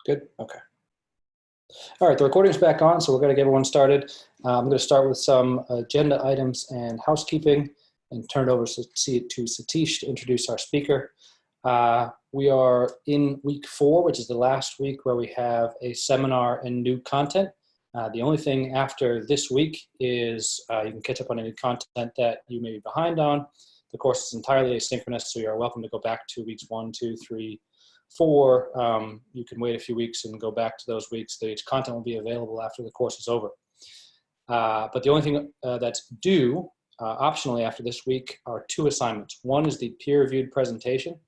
Good, okay. All right, the recording's back on, so we're gonna get everyone started. I'm gonna start with some agenda items and housekeeping and turn it over to Satish to introduce our speaker. We are in week 4, which is the last week where we have a seminar and new content. The only thing after this week is you can catch up on any content that you may be behind on. The course is entirely asynchronous, so you are welcome to go back to weeks 1, 2, 3, 4. You can wait a few weeks and go back to those weeks. The content will be available after the course is over. But the only thing that's due optionally after this week are 2 assignments. One is the peer-reviewed presentation.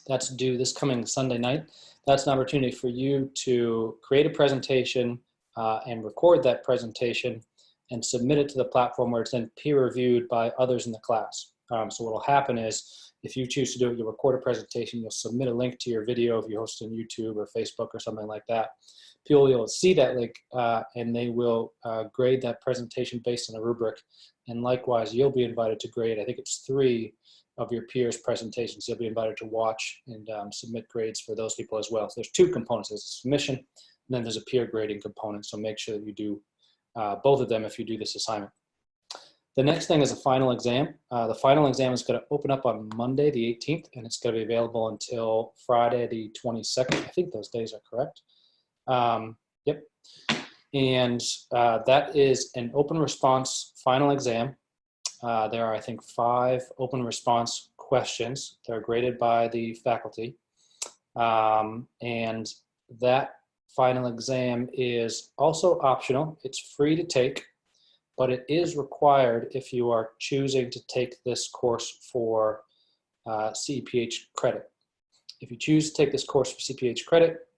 That's due this coming Sunday night. That's an opportunity for you to create a presentation and record that presentation and submit it to the platform where it's then peer-reviewed by others in the class. So what will happen is, if you choose to do it, you'll record a presentation, you'll submit a link to your video if you host on YouTube or Facebook or something like that. People will see that link and they will grade that presentation based on a rubric. And likewise, you'll be invited to grade, I think it's 3 of your peers' presentations. You'll be invited to watch and submit grades for those people as well. So there's 2 components. There's a submission, and then there's a peer grading component. So make sure that you do both of them if you do this assignment. The next thing is a final exam. The final exam is going to open up on Monday, the 18th, and it's going to be available until Friday, the 22nd. I think those days are correct. Yep. And that is an open response final exam. There are, I think, 5 open response questions. They're graded by the faculty. And that final exam is also optional. It's free to take, but it is required if you are choosing to take this course for CEPH credit. If you choose to take this course for CEPH credit,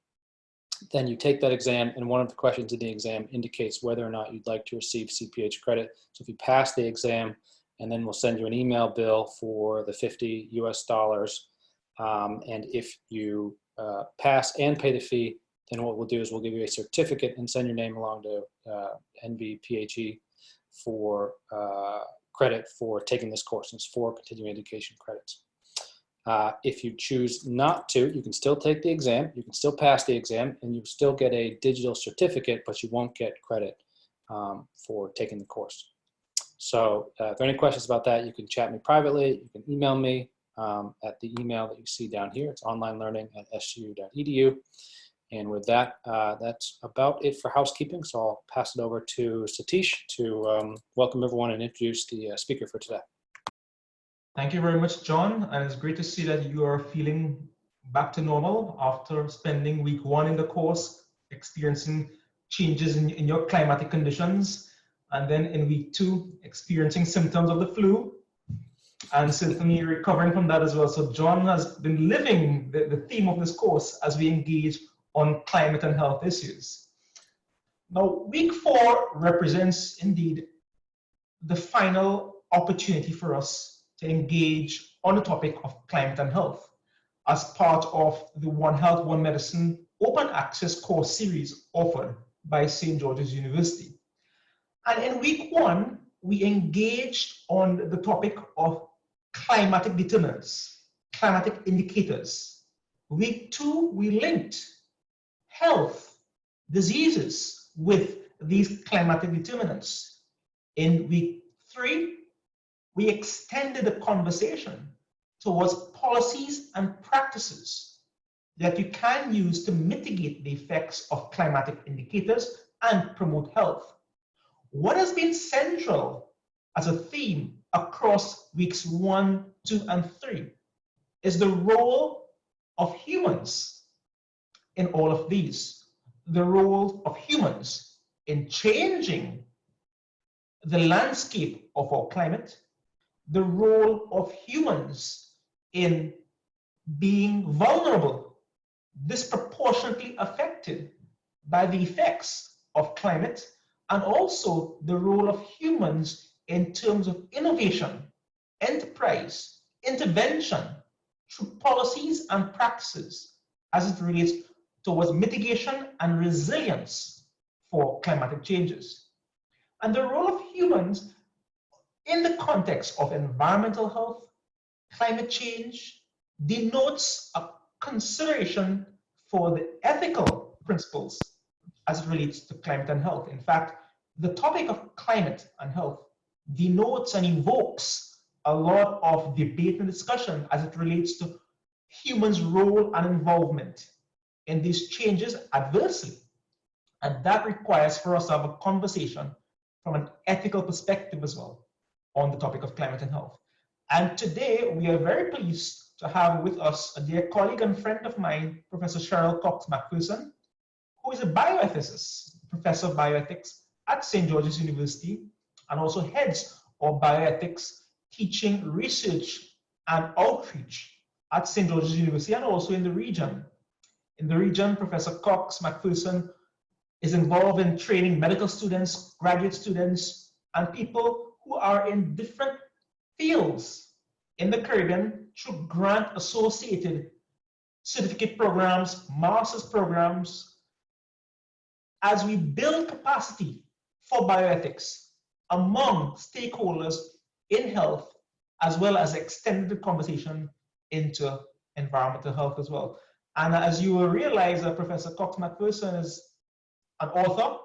then you take that exam, and one of the questions in the exam indicates whether or not you'd like to receive CEPH credit. So if you pass the exam, and then we'll send you an email bill for the $50 US. And if you pass and pay the fee, then what we'll do is we'll give you a certificate and send your name along to NBPHE for credit for taking this course. It's 4 continuing education credits. If you choose not to, you can still take the exam, you can still pass the exam, and you still get a digital certificate, but you won't get credit for taking the course. So if there are any questions about that, you can chat me privately, you can email me at the email that you see down here. It's onlinelearning@su.edu. And with that, that's about it for housekeeping. So I'll pass it over to Satish to welcome everyone and introduce the speaker for today. Thank you very much, John. And it's great to see that you are feeling back to normal after spending week 1 in the course, experiencing changes in your climatic conditions. And then in week 2, experiencing symptoms of the flu. And certainly recovering from that as well. So John has been living the theme of this course as we engage on climate and health issues. Now, week 4 represents indeed the final opportunity for us to engage on the topic of climate and health as part of the One Health, One Medicine open access course series offered by St. George's University. And in week 1, we engaged on the topic of climatic determinants, climatic indicators. Week 2, we linked health, diseases with these climatic determinants. In week 3, we extended the conversation towards policies and practices that you can use to mitigate the effects of climatic indicators and promote health. What has been central as a theme across weeks 1, 2, and 3 is the role of humans in all of these, the role of humans in changing the landscape of our climate, the role of humans in being vulnerable, disproportionately affected by the effects of climate, and also the role of humans in terms of innovation, enterprise, intervention through policies and practices as it relates towards mitigation and resilience for climatic changes. And the role of humans in the context of environmental health, climate change, denotes a consideration for the ethical principles as it relates to climate and health. In fact, the topic of climate and health denotes and invokes a lot of debate and discussion as it relates to humans' role and involvement in these changes adversely. And that requires for us to have a conversation from an ethical perspective as well on the topic of climate and health. And today we are very pleased to have with us a dear colleague and friend of mine, Professor Cheryl Cox Macpherson, who is a bioethicist, professor of bioethics at St. George's University, and also heads of bioethics teaching, research, and outreach at St. George's University and also in the region. In the region, Professor Cox Macpherson is involved in training medical students, graduate students, and people who are in different fields in the Caribbean through grant-associated certificate programs, master's programs, as we build capacity for bioethics among stakeholders in health, as well as extended the conversation into environmental health as well. And as you will realize, Professor Cox Macpherson is an author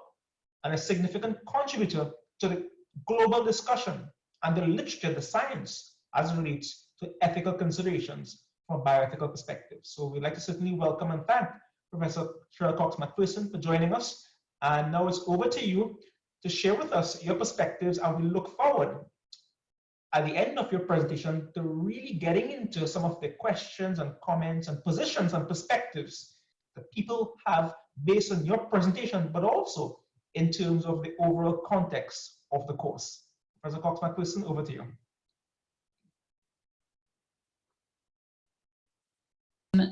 and a significant contributor to the global discussion and the literature, the science, as it relates to ethical considerations from a bioethical perspective. So we'd like to certainly welcome and thank Professor Cheryl Cox Macpherson for joining us. And now it's over to you to share with us your perspectives, and we look forward at the end of your presentation to really getting into some of the questions and comments and positions and perspectives that people have based on your presentation, but also in terms of the overall context of the course. Professor Cox Macpherson, over to you.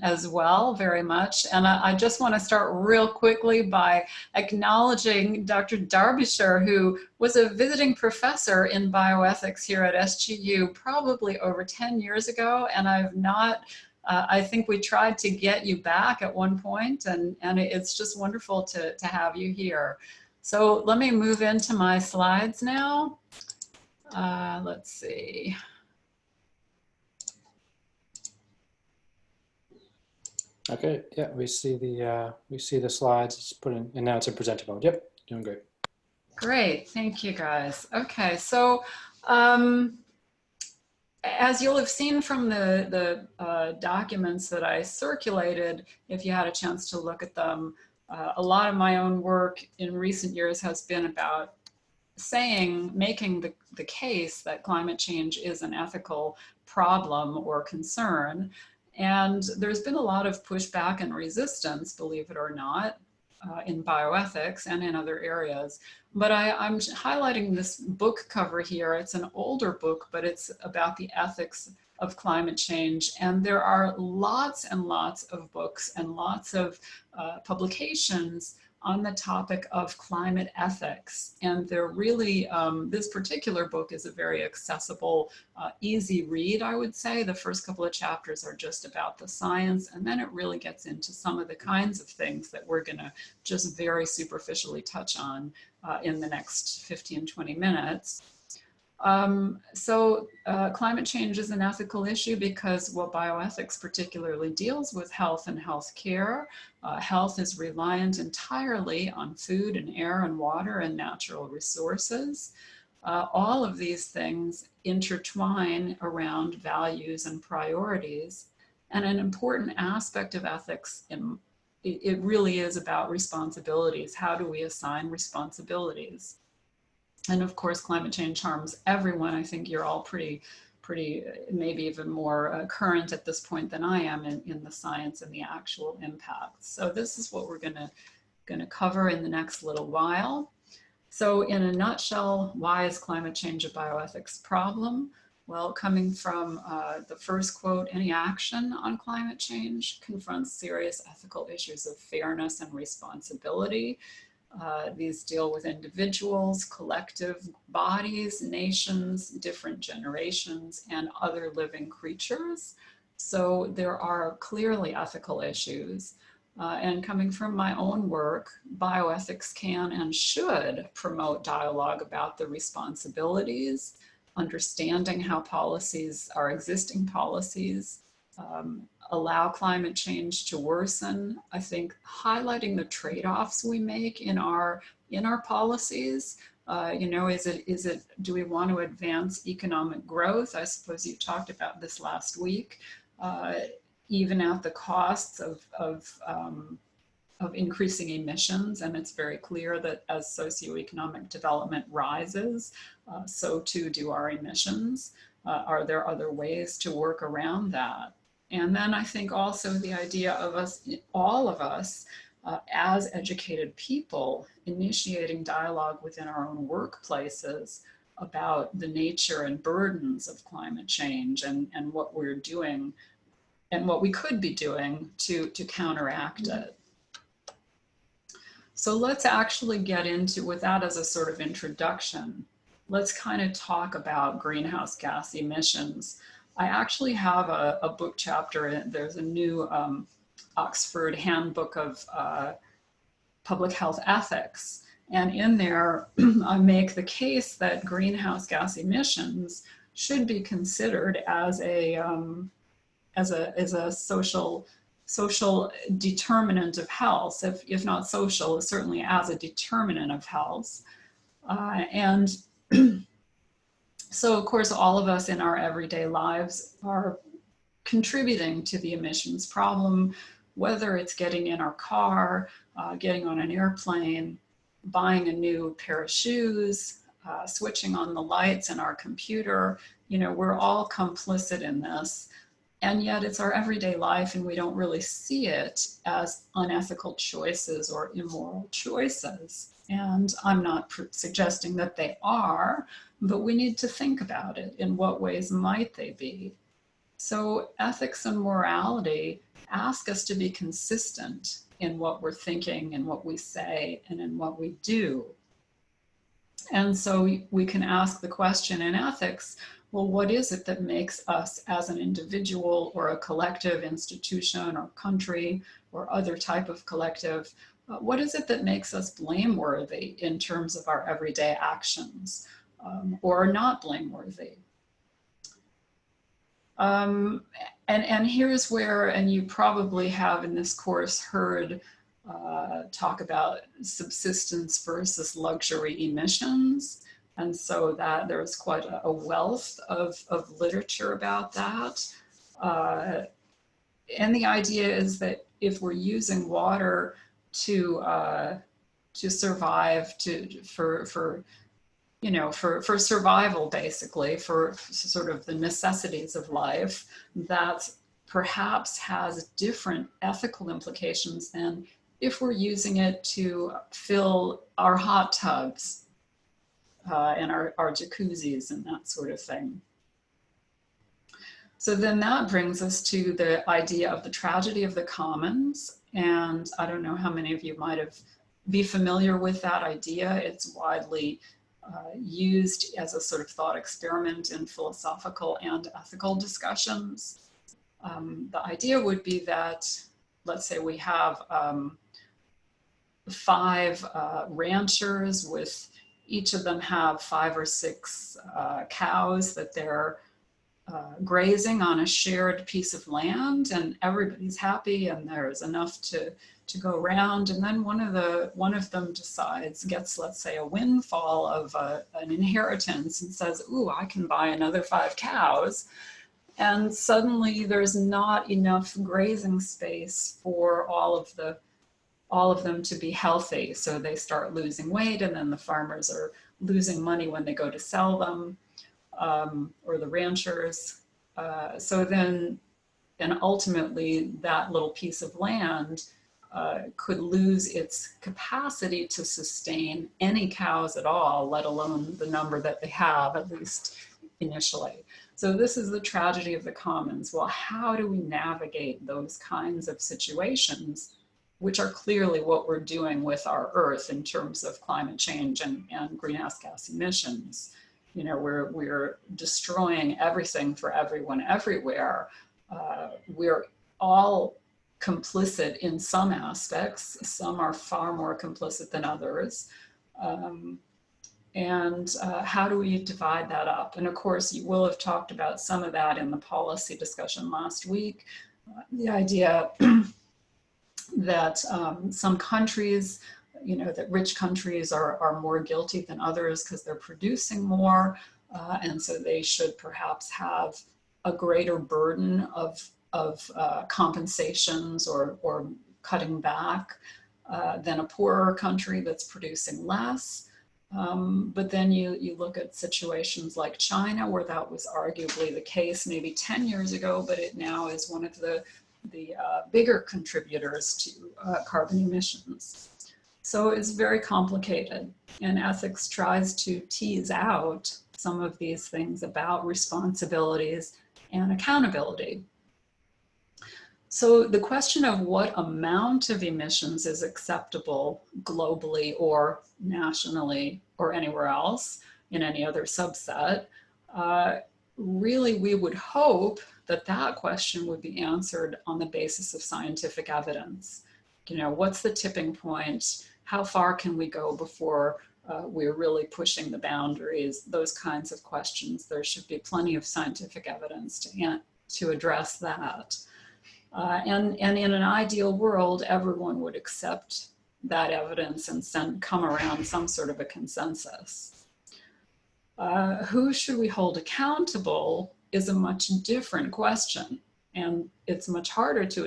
As well, very much. And I just want to start real quickly by acknowledging Dr. Derbyshire, who was a visiting professor in bioethics here at SGU probably over 10 years ago. And I've not, I think we tried to get you back at one point, and it's just wonderful to have you here. So let me move into my slides now. Let's see. Okay, yeah, we see the slides. It's put in, and now it's in presenter mode. Yep, doing great. Great, thank you guys. Okay, so as you'll have seen from the documents that I circulated, if you had a chance to look at them, a lot of my own work in recent years has been about making the case that climate change is an ethical problem or concern. And there's been a lot of pushback and resistance, believe it or not, in bioethics and in other areas. But I'm highlighting this book cover here. It's an older book, but it's about the ethics of climate change. And there are lots and lots of books and lots of publications on the topic of climate ethics. And they're really, this particular book is a very accessible, easy read, I would say. The first couple of chapters are just about the science, and then it really gets into some of the kinds of things that we're gonna just very superficially touch on in the next 15, 20 minutes. Climate change is an ethical issue because, well, bioethics particularly deals with health and health care. Health is reliant entirely on food and air and water and natural resources. All of these things intertwine around values and priorities. And an important aspect of ethics, it really is about responsibilities. How do we assign responsibilities? And of course, climate change harms everyone. I think you're all pretty, maybe even more current at this point than I am in the science and the actual impacts. So this is what we're gonna cover in the next little while. So in a nutshell, why is climate change a bioethics problem? Well, coming from the first quote, any action on climate change confronts serious ethical issues of fairness and responsibility. These deal with individuals, collective bodies, nations, different generations, and other living creatures. So there are clearly ethical issues. And coming from my own work, bioethics can and should promote dialogue about the responsibilities, understanding how policies, our existing policies, allow climate change to worsen. I think highlighting the trade-offs we make in our policies. You know, do we want to advance economic growth? I suppose you talked about this last week, even at the costs of increasing emissions. And it's very clear that as socioeconomic development rises, so too do our emissions. Are there other ways to work around that? And then I think also the idea of us, all of us, as educated people, initiating dialogue within our own workplaces about the nature and burdens of climate change and what we're doing and what we could be doing to counteract it. So let's actually get into, with that as a sort of introduction, let's kind of talk about greenhouse gas emissions. I actually have a book chapter. There's a new Oxford Handbook of Public Health Ethics. And in there, I make the case that greenhouse gas emissions should be considered as a social determinant of health, if not social, certainly as a determinant of health. And so, of course, all of us in our everyday lives are contributing to the emissions problem, whether it's getting in our car, getting on an airplane, buying a new pair of shoes, switching on the lights in our computer. You know, we're all complicit in this. And yet it's our everyday life, and we don't really see it as unethical choices or immoral choices. And I'm not suggesting that they are, but we need to think about it. In what ways might they be? So ethics and morality ask us to be consistent in what we're thinking and what we say and in what we do. And so we can ask the question in ethics, well, what is it that makes us as an individual or a collective institution or country or other type of collective, what is it that makes us blameworthy in terms of our everyday actions or not blameworthy? And here's where, and you probably have in this course heard talk about subsistence versus luxury emissions. And so that there's quite a wealth of literature about that. And the idea is that if we're using water to survive, for survival, basically, for sort of the necessities of life, that perhaps has different ethical implications than if we're using it to fill our hot tubs and our jacuzzis and that sort of thing. So then that brings us to the idea of the tragedy of the commons. And I don't know how many of you might be familiar with that idea. It's widely used as a sort of thought experiment in philosophical and ethical discussions. The idea would be that, let's say we have 5 ranchers with each of them have 5 or 6 cows that they're grazing on a shared piece of land, and everybody's happy and there's enough to go around. And then one of them gets, let's say, a windfall of an inheritance and says, ooh, I can buy another 5 cows. And suddenly there's not enough grazing space for all of them to be healthy. So they start losing weight, and then the farmers are losing money when they go to sell them, or the ranchers. So then, and ultimately that little piece of land could lose its capacity to sustain any cows at all, let alone the number that they have, at least initially. So this is the tragedy of the commons. Well, how do we navigate those kinds of situations, which are clearly what we're doing with our Earth in terms of climate change and greenhouse gas emissions? You know, we're destroying everything for everyone everywhere. We're all complicit in some aspects. Some are far more complicit than others. And how do we divide that up? And of course, you will have talked about some of that in the policy discussion last week. the idea that some countries, that rich countries are more guilty than others because they're producing more, and so they should perhaps have a greater burden of compensations or cutting back than a poorer country that's producing less. But then you look at situations like China, where that was arguably the case maybe 10 years ago, but it now is one of the bigger contributors to carbon emissions. So it's very complicated, and ethics tries to tease out some of these things about responsibilities and accountability. So the question of what amount of emissions is acceptable globally or nationally or anywhere else in any other subset, really we would hope that that question would be answered on the basis of scientific evidence. What's the tipping point? How far can we go before we're really pushing the boundaries? Those kinds of questions. There should be plenty of scientific evidence to address that. And in an ideal world, everyone would accept that evidence and come around some sort of a consensus. Who should we hold accountable is a much different question, and it's much harder to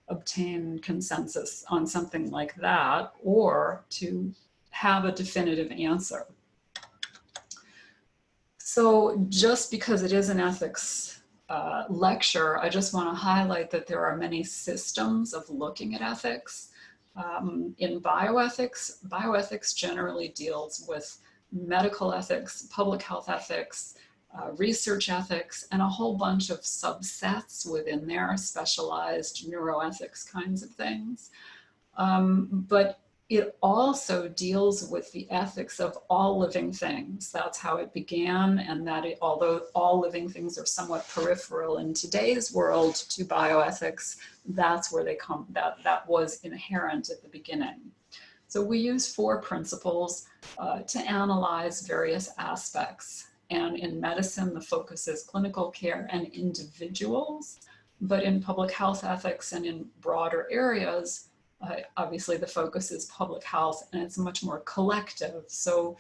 obtain consensus on something like that, or to have a definitive answer. So just because it is an ethics lecture, I just want to highlight that there are many systems of looking at ethics. In bioethics generally deals with medical ethics, public health ethics, research ethics, and a whole bunch of subsets within there, specialized neuroethics kinds of things. But it also deals with the ethics of all living things. That's how it began, and that although all living things are somewhat peripheral in today's world to bioethics, that's where they come, that was inherent at the beginning. So we use 4 principles to analyze various aspects. And in medicine, the focus is clinical care and individuals, but in public health ethics and in broader areas, obviously the focus is public health, and it's much more collective. So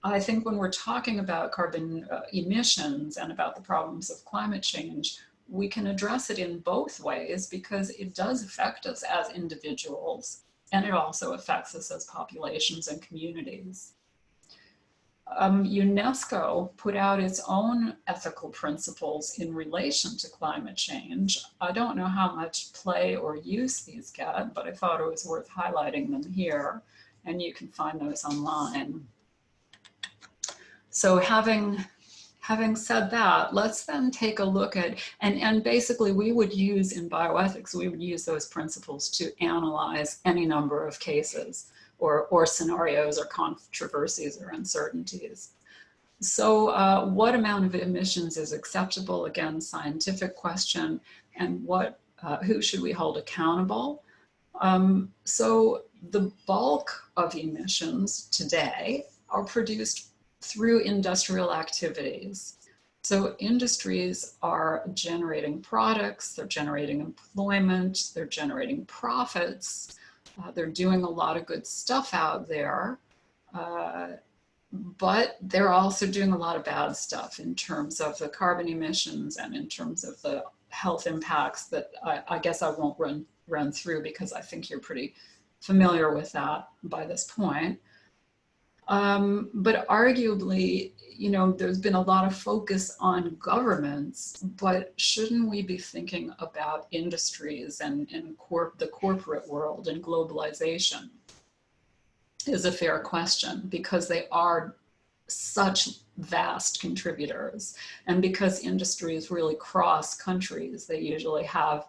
I think when we're talking about carbon emissions and about the problems of climate change, we can address it in both ways, because it does affect us as individuals, and it also affects us as populations and communities. UNESCO put out its own ethical principles in relation to climate change. I don't know how much play or use these get, but I thought it was worth highlighting them here, and you can find those online. So having said that, let's then take a look at, and basically we would use in bioethics, we would use those principles to analyze any number of cases or scenarios or controversies or uncertainties. So what amount of emissions is acceptable? Again, scientific question. And who should we hold accountable? So the bulk of emissions today are produced through industrial activities. So industries are generating products, they're generating employment, they're generating profits. They're doing a lot of good stuff out there, but they're also doing a lot of bad stuff in terms of the carbon emissions and in terms of the health impacts that I guess I won't run through, because I think you're pretty familiar with that by this point. But arguably, there's been a lot of focus on governments, but shouldn't we be thinking about industries and the corporate world and globalization? Is a fair question, because they are such vast contributors, and because industries really cross countries. They usually have,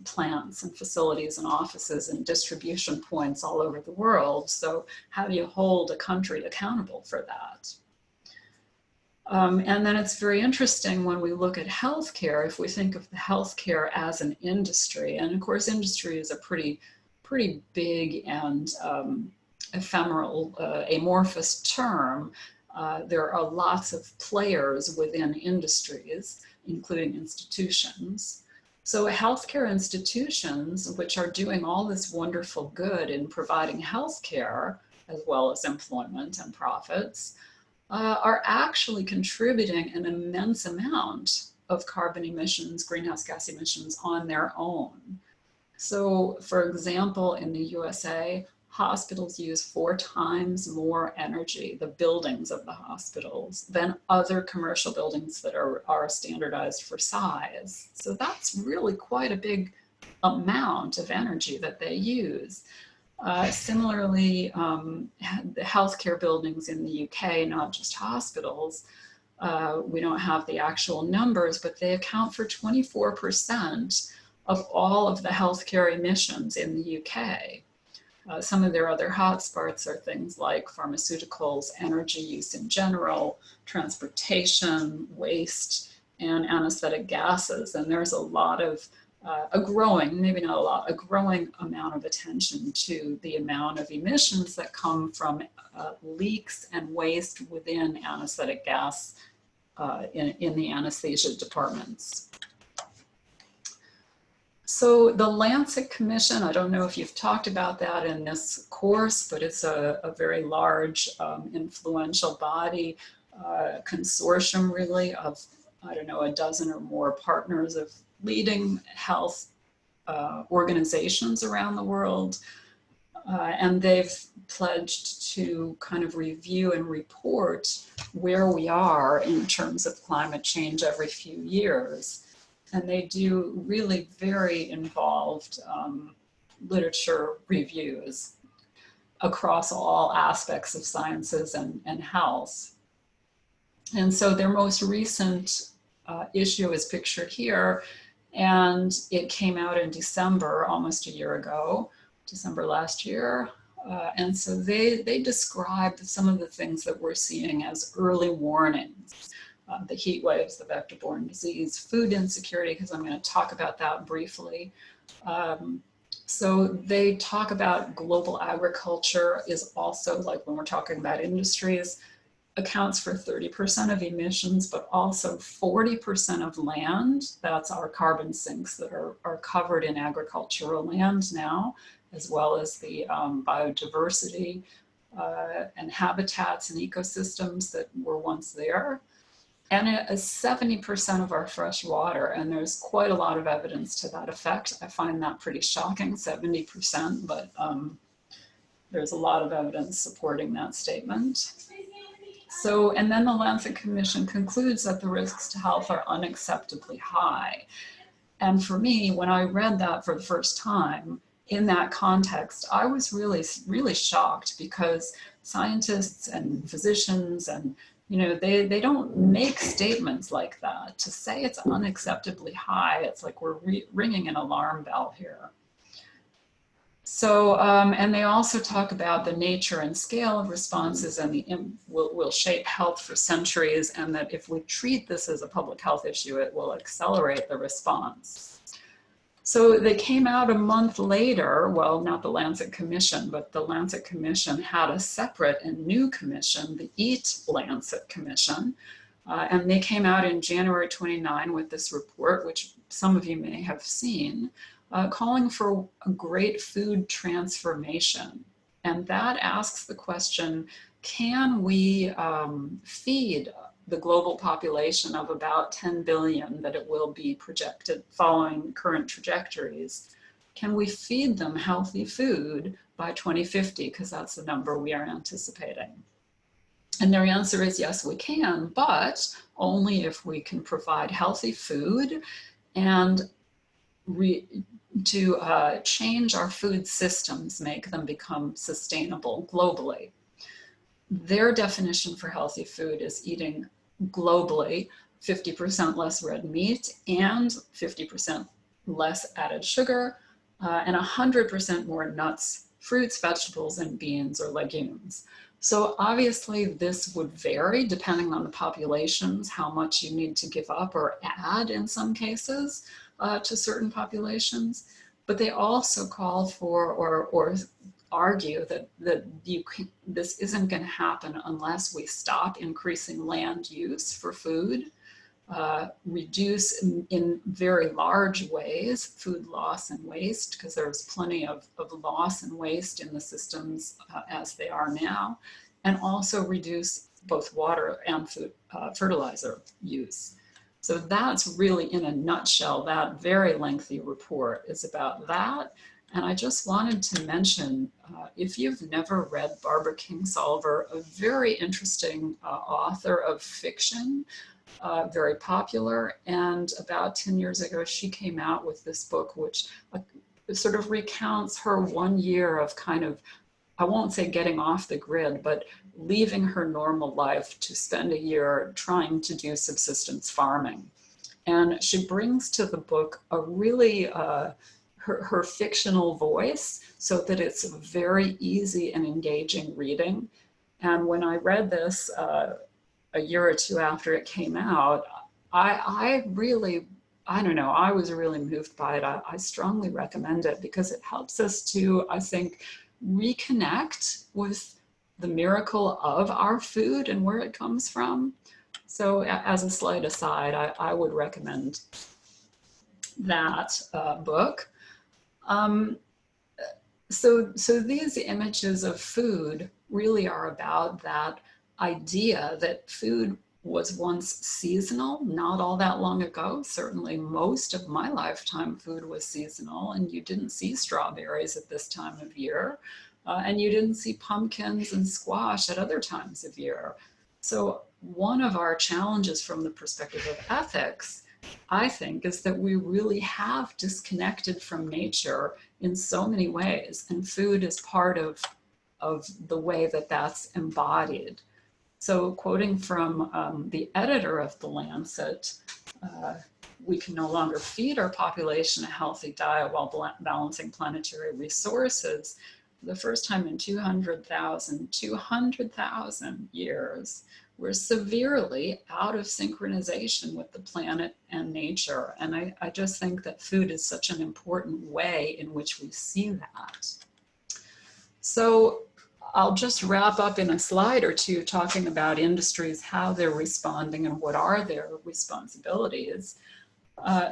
plants and facilities and offices and distribution points all over the world. So how do you hold a country accountable for that? And then it's very interesting when we look at healthcare, if we think of the healthcare as an industry, and of course industry is a pretty big and ephemeral, amorphous term. There are lots of players within industries, including institutions. So healthcare institutions, which are doing all this wonderful good in providing healthcare, as well as employment and profits, are actually contributing an immense amount of carbon emissions, greenhouse gas emissions on their own. So for example, in the USA, hospitals use 4 times more energy, the buildings of the hospitals, than other commercial buildings that are standardized for size. So that's really quite a big amount of energy that they use. Similarly, the healthcare buildings in the UK, not just hospitals, we don't have the actual numbers, but they account for 24% of all of the healthcare emissions in the UK. Some of their other hotspots are things like pharmaceuticals, energy use in general, transportation, waste, and anesthetic gases. And there's a lot of, a growing, maybe not a lot, a growing amount of attention to the amount of emissions that come from leaks and waste within anesthetic gas in the anesthesia departments. So the Lancet Commission, I don't know if you've talked about that in this course, but it's a very large, influential body, consortium really of, I don't know, a dozen or more partners of leading health organizations around the world. And they've pledged to kind of review and report where we are in terms of climate change every few years. And they do really very involved literature reviews across all aspects of sciences and health. And so their most recent issue is pictured here, and it came out in December, almost a year ago, December last year. And so they described some of the things that we're seeing as early warnings. The heat waves, the vector-borne disease, food insecurity, because I'm going to talk about that briefly. So they talk about global agriculture is also, like when we're talking about industries, accounts for 30% of emissions, but also 40% of land. That's our carbon sinks that are covered in agricultural land now, as well as the biodiversity and habitats and ecosystems that were once there. And it is 70% of our fresh water, and there's quite a lot of evidence to that effect. I find that pretty shocking, 70%, but there's a lot of evidence supporting that statement. So, and then the Lancet Commission concludes that the risks to health are unacceptably high. And for me, when I read that for the first time, in that context, I was really, really shocked, because scientists and physicians and they don't make statements like that. To say it's unacceptably high, it's like we're ringing an alarm bell here. So, and they also talk about the nature and scale of responses and will shape health for centuries, and that if we treat this as a public health issue, it will accelerate the response. So they came out a month later, well, not the Lancet Commission, but the Lancet Commission had a separate and new commission, the EAT Lancet Commission. And they came out in January 29 with this report, which some of you may have seen, calling for a great food transformation. And that asks the question, can we feed the global population of about 10 billion that it will be projected following current trajectories? Can we feed them healthy food by 2050? Because that's the number we are anticipating. And their answer is yes, we can, but only if we can provide healthy food and to change our food systems, make them become sustainable globally. Their definition for healthy food is eating globally 50% less red meat and 50% less added sugar and 100% more nuts, fruits, vegetables, and beans or legumes. So obviously this would vary depending on the populations, how much you need to give up or add in some cases to certain populations. But they also call for or argue that this isn't going to happen unless we stop increasing land use for food. reduce in very large ways food loss and waste, because there's plenty of loss and waste in the systems as they are now, and also reduce both water and food fertilizer use. So that's really, in a nutshell, that very lengthy report is about that. And I just wanted to mention, if you've never read Barbara Kingsolver, a very interesting author of fiction, very popular, and about 10 years ago, she came out with this book, which sort of recounts her 1 year of kind of, I won't say getting off the grid, but leaving her normal life to spend a year trying to do subsistence farming. And she brings to the book a really, her fictional voice, so that it's a very easy and engaging reading. And when I read this a year or two after it came out, I don't know, I was really moved by it. I strongly recommend it because it helps us to, I think, reconnect with the miracle of our food and where it comes from. So as a slight aside, I would recommend that book. So these images of food really are about that idea that food was once seasonal, not all that long ago. Certainly most of my lifetime food was seasonal, and you didn't see strawberries at this time of year, and you didn't see pumpkins and squash at other times of year. So one of our challenges from the perspective of ethics, I think, is that we really have disconnected from nature in so many ways, and food is part of the way that that's embodied. So quoting from the editor of the Lancet, we can no longer feed our population a healthy diet while balancing planetary resources. For the first time in 200,000 years, we're severely out of synchronization with the planet and nature. And I just think that food is such an important way in which we see that. So I'll just wrap up in a slide or two talking about industries, how they're responding and what are their responsibilities.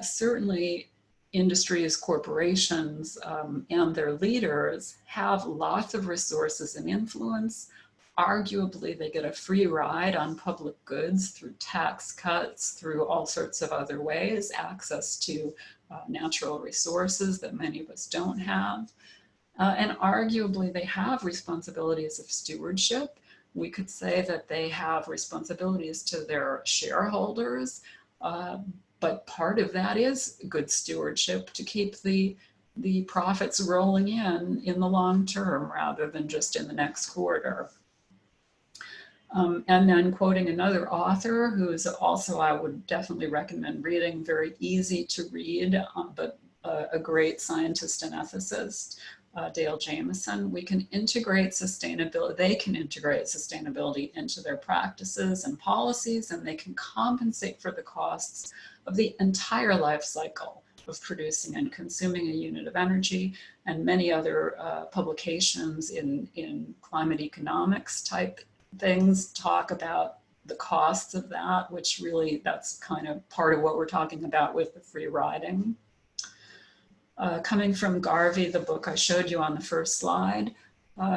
Certainly industries, corporations, and their leaders have lots of resources and influence. Arguably, they get a free ride on public goods through tax cuts, through all sorts of other ways, access to natural resources that many of us don't have. And arguably, they have responsibilities of stewardship. We could say that they have responsibilities to their shareholders, but part of that is good stewardship to keep the profits rolling in the long term rather than just in the next quarter. And then quoting another author who is also, I would definitely recommend reading, very easy to read, but a great scientist and ethicist, Dale Jamieson. We can integrate sustainability, they can integrate sustainability into their practices and policies, and they can compensate for the costs of the entire life cycle of producing and consuming a unit of energy. And many other publications in climate economics type things talk about the costs of that, which really, that's kind of part of what we're talking about with the free riding. Coming from Garvey, the book I showed you on the first slide,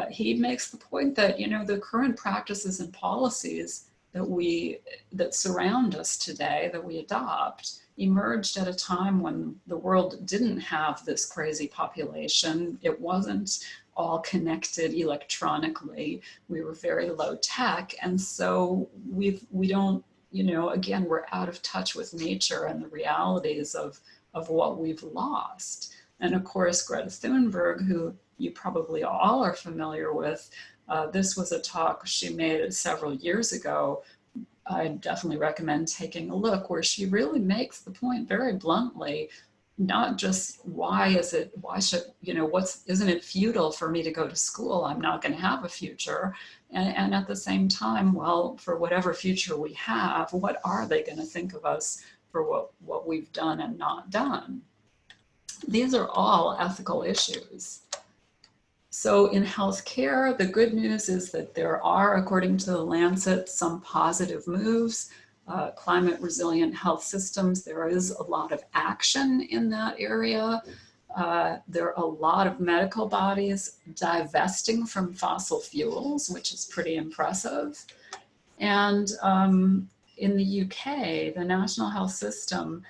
he makes the point that, you know, the current practices and policies that surround us today, that we adopt, emerged at a time when the world didn't have this crazy population. It wasn't all connected electronically. We were very low tech. And so we don't, you know, again, we're out of touch with nature and the realities of what we've lost. And of course, Greta Thunberg, who you probably all are familiar with, this was a talk she made several years ago. I definitely recommend taking a look, where she really makes the point very bluntly, not just why should, you know, isn't it futile for me to go to school? I'm not going to have a future. And at the same time, well, for whatever future we have, what are they going to think of us for what we've done and not done? These are all ethical issues. So in healthcare, the good news is that there are, according to the Lancet, some positive moves. climate resilient health systems. There is a lot of action in that area. There are a lot of medical bodies divesting from fossil fuels, which is pretty impressive. And in the UK, the National Health System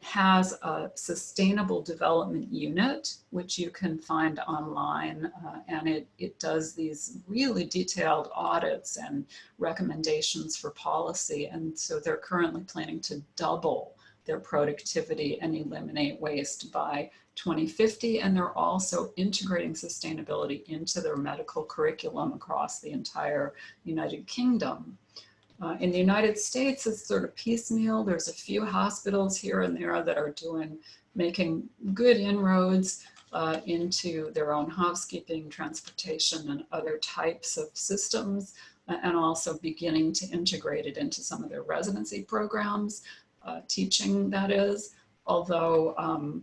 has a sustainable development unit, which you can find online, and it does these really detailed audits and recommendations for policy. And so they're currently planning to double their productivity and eliminate waste by 2050. And they're also integrating sustainability into their medical curriculum across the entire United Kingdom. In the United States, it's sort of piecemeal. There's a few hospitals here and there that are making good inroads into their own housekeeping, transportation, and other types of systems, and also beginning to integrate it into some of their residency programs, teaching that is, although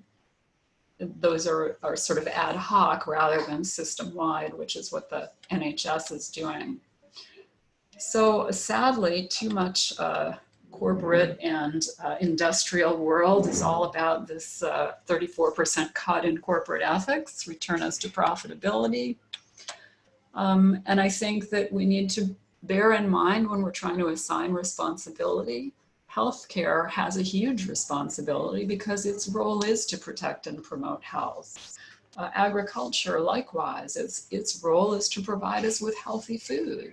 those are sort of ad hoc rather than system-wide, which is what the NHS is doing. So sadly, too much corporate and industrial world is all about this 34% cut in corporate ethics, return us to profitability. And I think that we need to bear in mind when we're trying to assign responsibility, healthcare has a huge responsibility because its role is to protect and promote health. Agriculture, likewise, its role is to provide us with healthy food.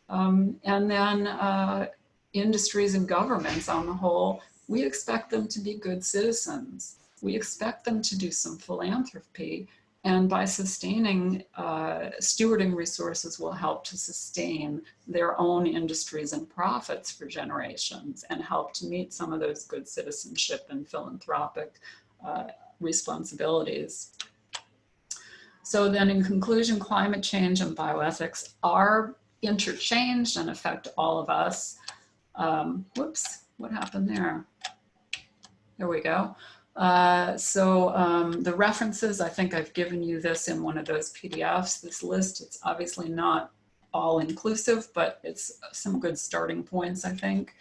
And then industries and governments on the whole, we expect them to be good citizens. We expect them to do some philanthropy, and by sustaining, stewarding resources will help to sustain their own industries and profits for generations and help to meet some of those good citizenship and philanthropic responsibilities. So then in conclusion, climate change and bioethics are interchanged and affect all of us. Whoops, what happened there? There we go. The references, I think I've given you this in one of those PDFs, this list. It's obviously not all inclusive, but it's some good starting points, I think.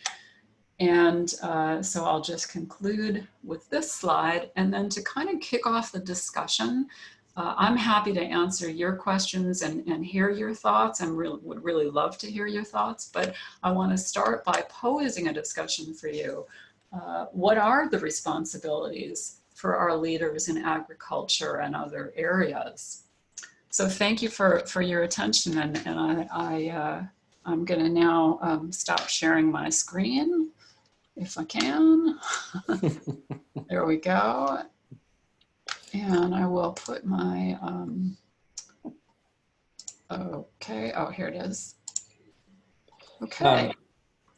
And so I'll just conclude with this slide, and then to kind of kick off the discussion, I'm happy to answer your questions and hear your thoughts. Would really love to hear your thoughts, but I want to start by posing a discussion for you. What are the responsibilities for our leaders in agriculture and other areas? So thank you for your attention, and I'm going to now stop sharing my screen if I can. There we go. And I will put my, okay, oh, here it is. Okay.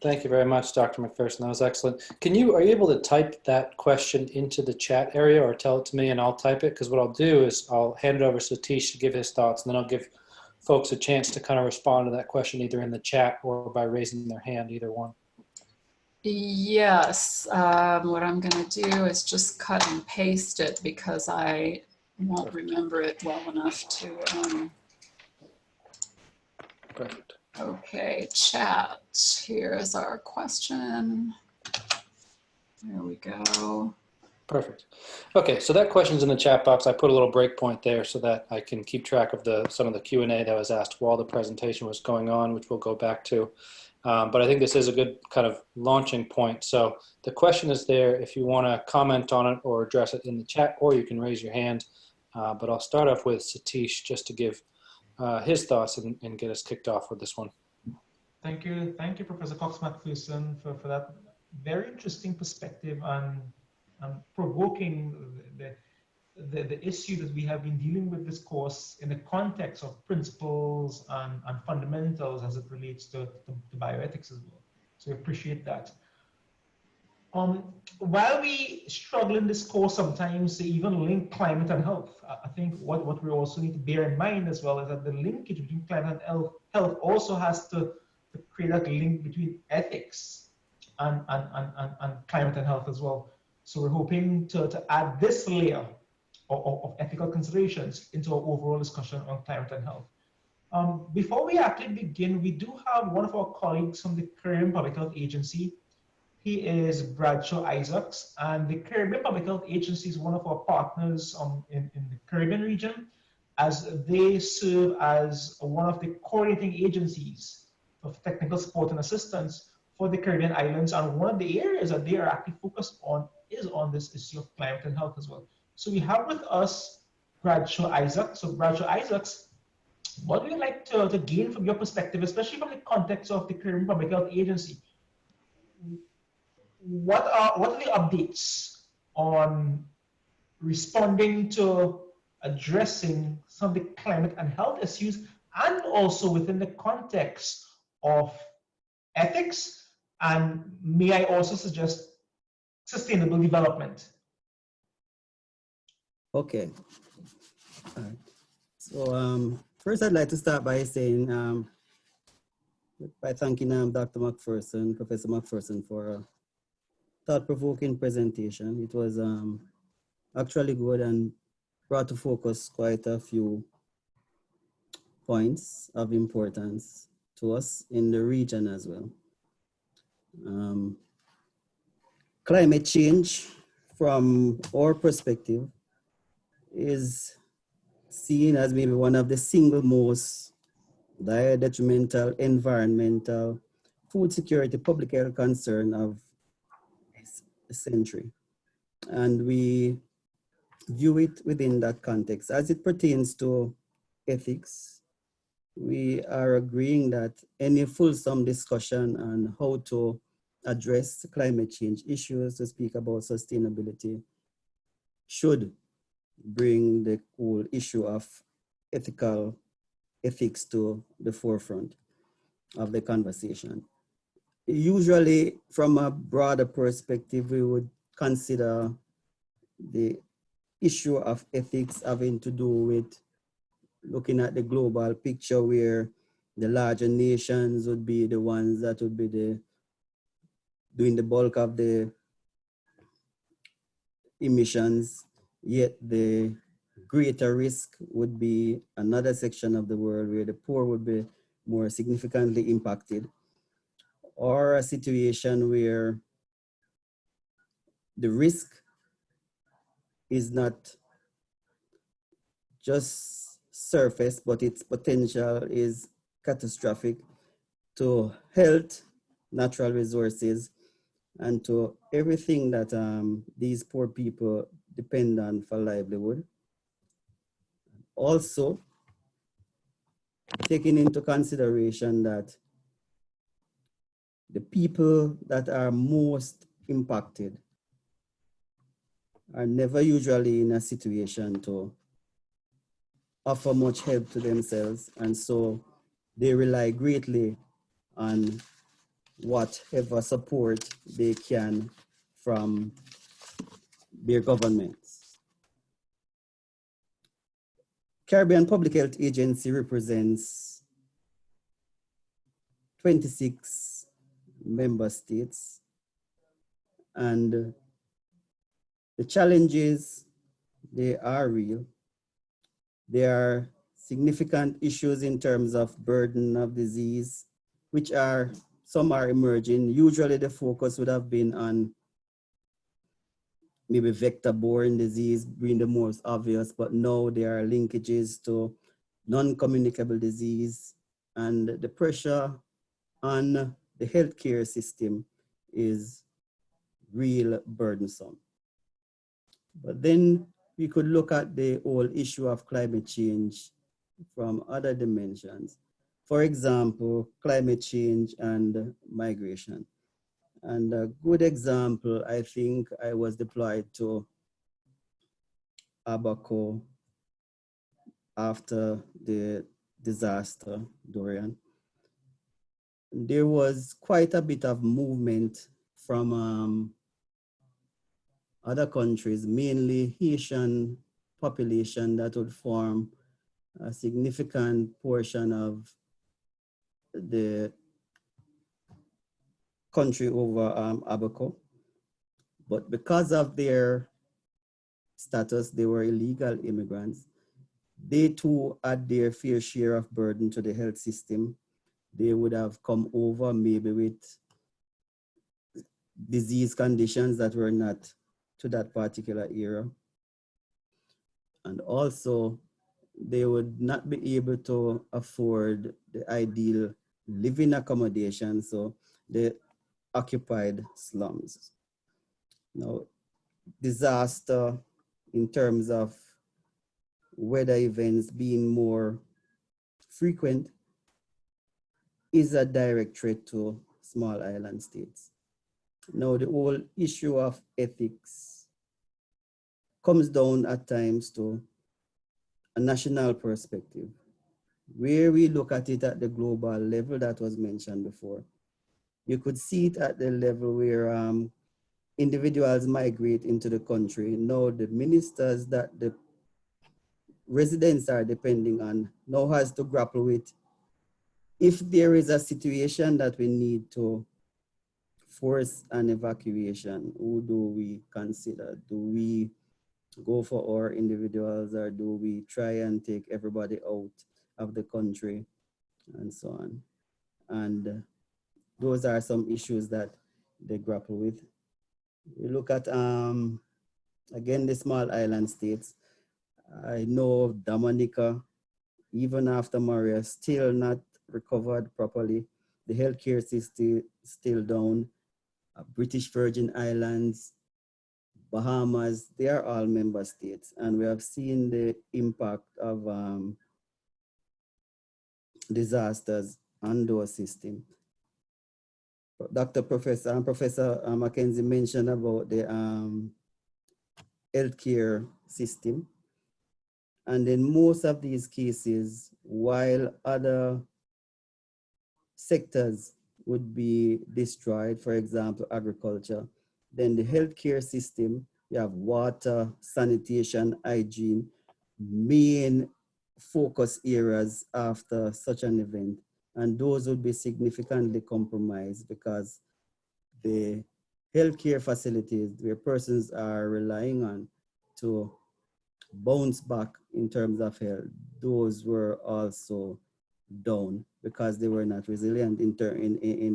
Thank you very much, Dr. Macpherson. That was excellent. Are you able to type that question into the chat area or tell it to me and I'll type it? Because what I'll do is I'll hand it over to Satish to give his thoughts, and then I'll give folks a chance to kind of respond to that question either in the chat or by raising their hand, either one. Yes, what I'm going to do is just cut and paste it because I won't remember it well enough to. Perfect. Okay, chat. Here's our question. There we go. Perfect. Okay, so that question's in the chat box. I put a little breakpoint there so that I can keep track of some of the Q&A that was asked while the presentation was going on, which we'll go back to. But I think this is a good kind of launching point. So the question is there if you want to comment on it or address it in the chat, or you can raise your hand. But I'll start off with Satish just to give his thoughts and get us kicked off with this one. Thank you, Professor Cox Macpherson, for that very interesting perspective and provoking the issue that we have been dealing with this course in the context of principles and fundamentals as it relates to bioethics as well. So we appreciate that. While we struggle in this course sometimes to even link climate and health, I think what we also need to bear in mind as well is that the linkage between climate and health also has to create that link between ethics and climate and health as well. So we're hoping to add this layer of ethical considerations into our overall discussion on climate and health. Before we actually begin, we do have one of our colleagues from the Caribbean Public Health Agency He is Bradshaw Isaacs, and the Caribbean Public Health Agency is one of our partners in the Caribbean region, as they serve as one of the coordinating agencies of technical support and assistance for the Caribbean islands. And one of the areas that they are actually focused on is on this issue of climate and health as well. So we have with us Bradshaw Isaacs. So Bradshaw Isaacs, what would you like to gain from your perspective, especially from the context of the Caribbean Public Health Agency? What are the updates on responding to addressing some of the climate and health issues, and also within the context of ethics, and may I also suggest sustainable development? Okay. All right. So first I'd like to start by saying, by thanking Dr. Macpherson, Professor Macpherson, for a thought-provoking presentation. It was actually good and brought to focus quite a few points of importance to us in the region as well. Climate change, from our perspective, is seen as maybe one of the single most dire detrimental environmental, food security, public health concern of the century. And we view it within that context. As it pertains to ethics, we are agreeing that any fulsome discussion on how to address climate change issues, to speak about sustainability, should bring the whole issue of ethics to the forefront of the conversation. Usually, from a broader perspective, we would consider the issue of ethics having to do with looking at the global picture, where the larger nations would be the ones that would be doing the bulk of the emissions, yet the greater risk would be another section of the world where the poor would be more significantly impacted, or a situation where the risk is not just surface, but its potential is catastrophic to health, natural resources, and to everything that these poor people depend on for livelihood. Also, taking into consideration that the people that are most impacted are never usually in a situation to offer much help to themselves, and so they rely greatly on whatever support they can from their governments. Caribbean Public Health Agency represents 26 member states, and the challenges, they are real. There are significant issues in terms of burden of disease, which some are emerging. Usually the focus would have been on maybe vector-borne disease being the most obvious, but now there are linkages to non-communicable disease, and the pressure on the healthcare system is real burdensome. But then we could look at the whole issue of climate change from other dimensions. For example, climate change and migration. And a good example, I think I was deployed to Abaco after the disaster, Dorian. There was quite a bit of movement from other countries, mainly Haitian population, that would form a significant portion of the country over Abaco. But because of their status, they were illegal immigrants. They too had their fair share of burden to the health system. They would have come over maybe with disease conditions that were not to that particular era. And also, they would not be able to afford the ideal living accommodation, so they occupied slums. Now, disaster in terms of weather events being more frequent is a direct threat to small island states. Now, the whole issue of ethics comes down at times to a national perspective, where we look at it at the global level that was mentioned before. You could see it at the level where individuals migrate into the country. Now, the ministers that the residents are depending on now has to grapple with, if there is a situation that we need to force an evacuation, who do we consider? Do we go for our individuals, or do we try and take everybody out of the country, and so on? And those are some issues that they grapple with. We look at, again, the small island states. I know of Dominica, even after Maria, still not recovered properly. The healthcare system still down. British Virgin Islands, Bahamas, they are all member states. And we have seen the impact of disasters on those systems. Professor Mackenzie mentioned about the healthcare system. And in most of these cases, while other sectors would be destroyed, for example, agriculture, then the healthcare system, you have water, sanitation, hygiene, main focus areas after such an event. And those would be significantly compromised because the healthcare facilities where persons are relying on to bounce back in terms of health, those were also down because they were not resilient in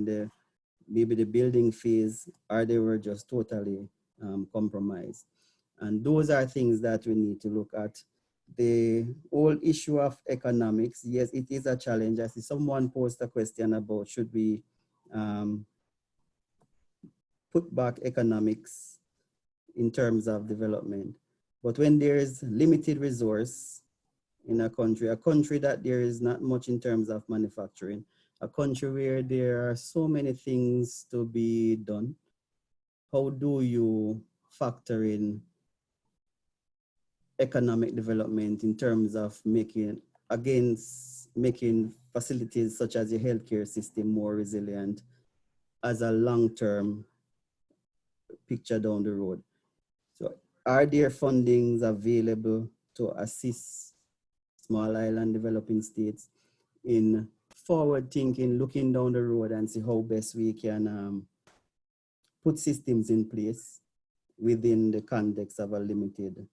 the maybe the building phase, or they were just totally compromised. And those are things that we need to look at. The whole issue of economics, yes, it is a challenge. I see someone posed a question about should we put back economics in terms of development. But when there is limited resource in a country that there is not much in terms of manufacturing, a country where there are so many things to be done, how do you factor in economic development in terms of making facilities such as the healthcare system more resilient as a long-term picture down the road? So are there fundings available to assist small island developing states in forward thinking, looking down the road and see how best we can put systems in place within the context of a limited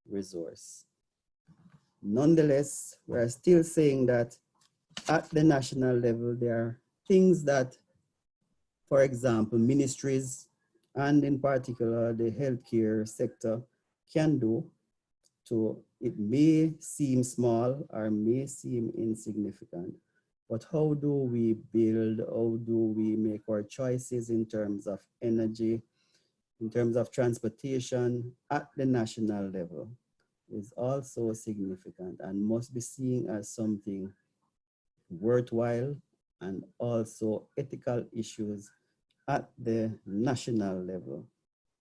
resource? Nonetheless, we're still saying that at the national level, there are things that, for example, ministries and in particular the healthcare sector can do to, it may seem small or may seem insignificant, but how do we build, how do we make our choices in terms of energy, in terms of transportation at the national level is also significant and must be seen as something worthwhile, and also ethical issues at the national level.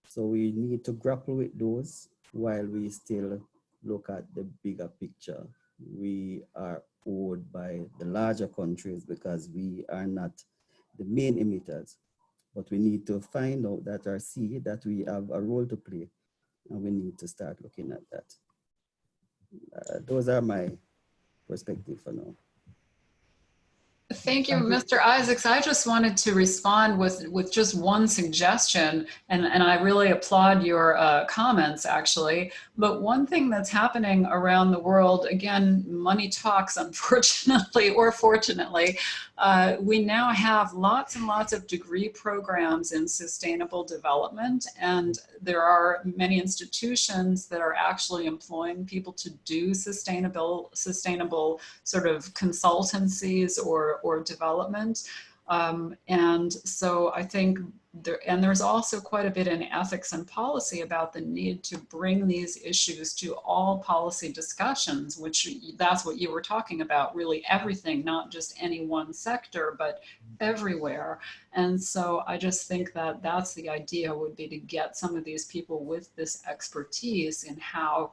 So we need to grapple with those while we still look at the bigger picture. We are owed by the larger countries because we are not the main emitters, but we need to find out that or see that we have a role to play, and we need to start looking at that. Those are my perspective for now. Thank you, Mr. Isaacs. I just wanted to respond with just one suggestion, and I really applaud your comments, actually. But one thing that's happening around the world, again, money talks, unfortunately or fortunately, we now have lots and lots of degree programs in sustainable development, and there are many institutions that are actually employing people to do sustainable sort of consultancies or development. And so I think there's also quite a bit in ethics and policy about the need to bring these issues to all policy discussions, which that's what you were talking about, really everything, not just any one sector, but everywhere. And so I just think that that's the idea, would be to get some of these people with this expertise in how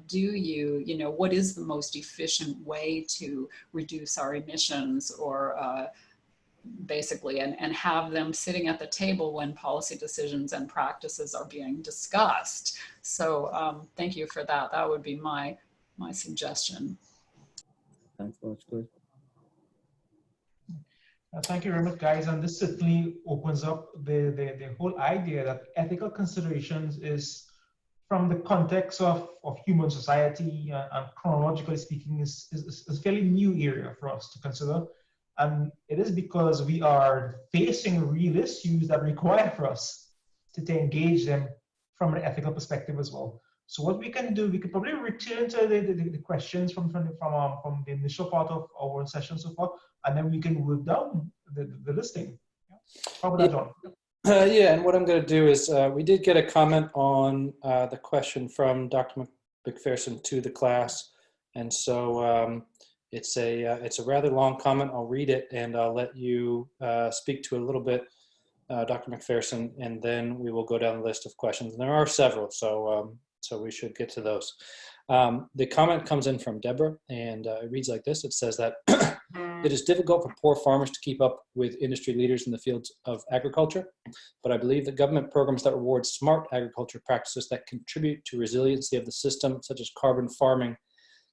do you know, what is the most efficient way to reduce our emissions, or basically, and have them sitting at the table when policy decisions and practices are being discussed. So thank you for that. That would be my suggestion. Thanks so much, good. Thank you very much, guys. And this certainly opens up the whole idea that ethical considerations is, from the context of human society, and chronologically speaking, is a fairly new area for us to consider. And it is because we are facing real issues that require for us to engage them from an ethical perspective as well. So what we can do, we could probably return to the questions from the initial part of our session so far, and then we can work down the listing. How about that, John? Yeah, and what I'm going to do is, we did get a comment on the question from Dr. Macpherson to the class, and so it's a rather long comment. I'll read it and I'll let you speak to it a little bit, Dr. Macpherson, and then we will go down the list of questions. And there are several, so we should get to those. The comment comes in from Deborah, and it reads like this. It says that it is difficult for poor farmers to keep up with industry leaders in the fields of agriculture, but I believe that government programs that reward smart agriculture practices that contribute to resiliency of the system, such as carbon farming,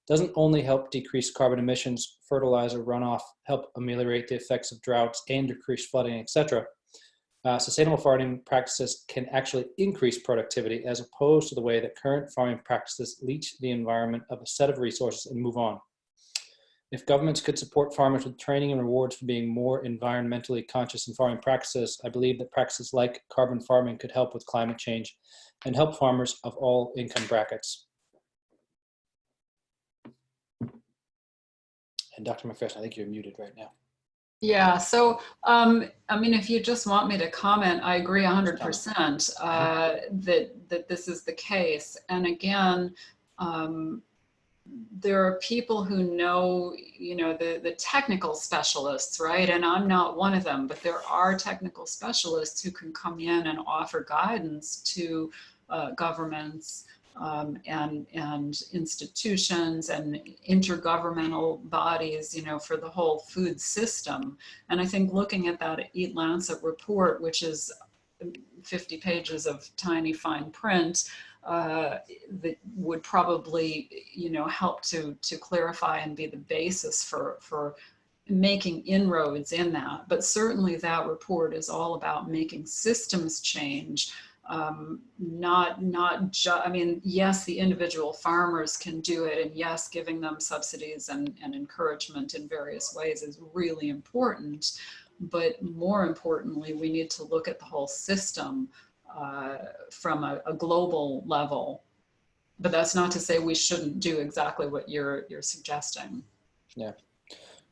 doesn't only help decrease carbon emissions, fertilizer runoff, help ameliorate the effects of droughts and decrease flooding, etc. Sustainable farming practices can actually increase productivity, as opposed to the way that current farming practices leach the environment of a set of resources and move on. If governments could support farmers with training and rewards for being more environmentally conscious in farming practices, I believe that practices like carbon farming could help with climate change and help farmers of all income brackets. And Dr. Macpherson, I think you're muted right now. Yeah, so I mean, if you just want me to comment, I agree 100% that this is the case. And again, there are people who know, you know, the technical specialists, right? And I'm not one of them, but there are technical specialists who can come in and offer guidance to governments and institutions and intergovernmental bodies, you know, for the whole food system. And I think looking at that EAT Lancet report, which is 50 pages of tiny fine print, that would probably, you know, help to clarify and be the basis for making inroads in that. But certainly that report is all about making systems change. Not just, I mean, yes, the individual farmers can do it, and yes, giving them subsidies and encouragement in various ways is really important. But more importantly, we need to look at the whole system from a global level. But that's not to say we shouldn't do exactly what you're suggesting. Yeah.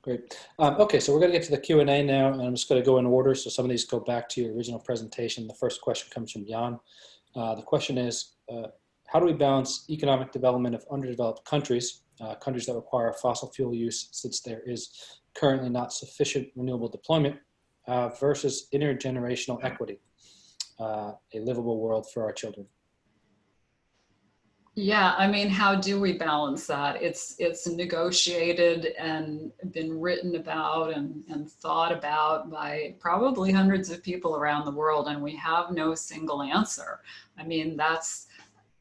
Great. Okay, so we're going to get to the Q&A now, and I'm just going to go in order. So some of these go back to your original presentation. The first question comes from Jan. The question is, how do we balance economic development of underdeveloped countries, countries that require fossil fuel use since there is currently not sufficient renewable deployment, versus intergenerational equity, a livable world for our children? Yeah, I mean, how do we balance that? It's negotiated and been written about and thought about by probably hundreds of people around the world, and we have no single answer. I mean, that's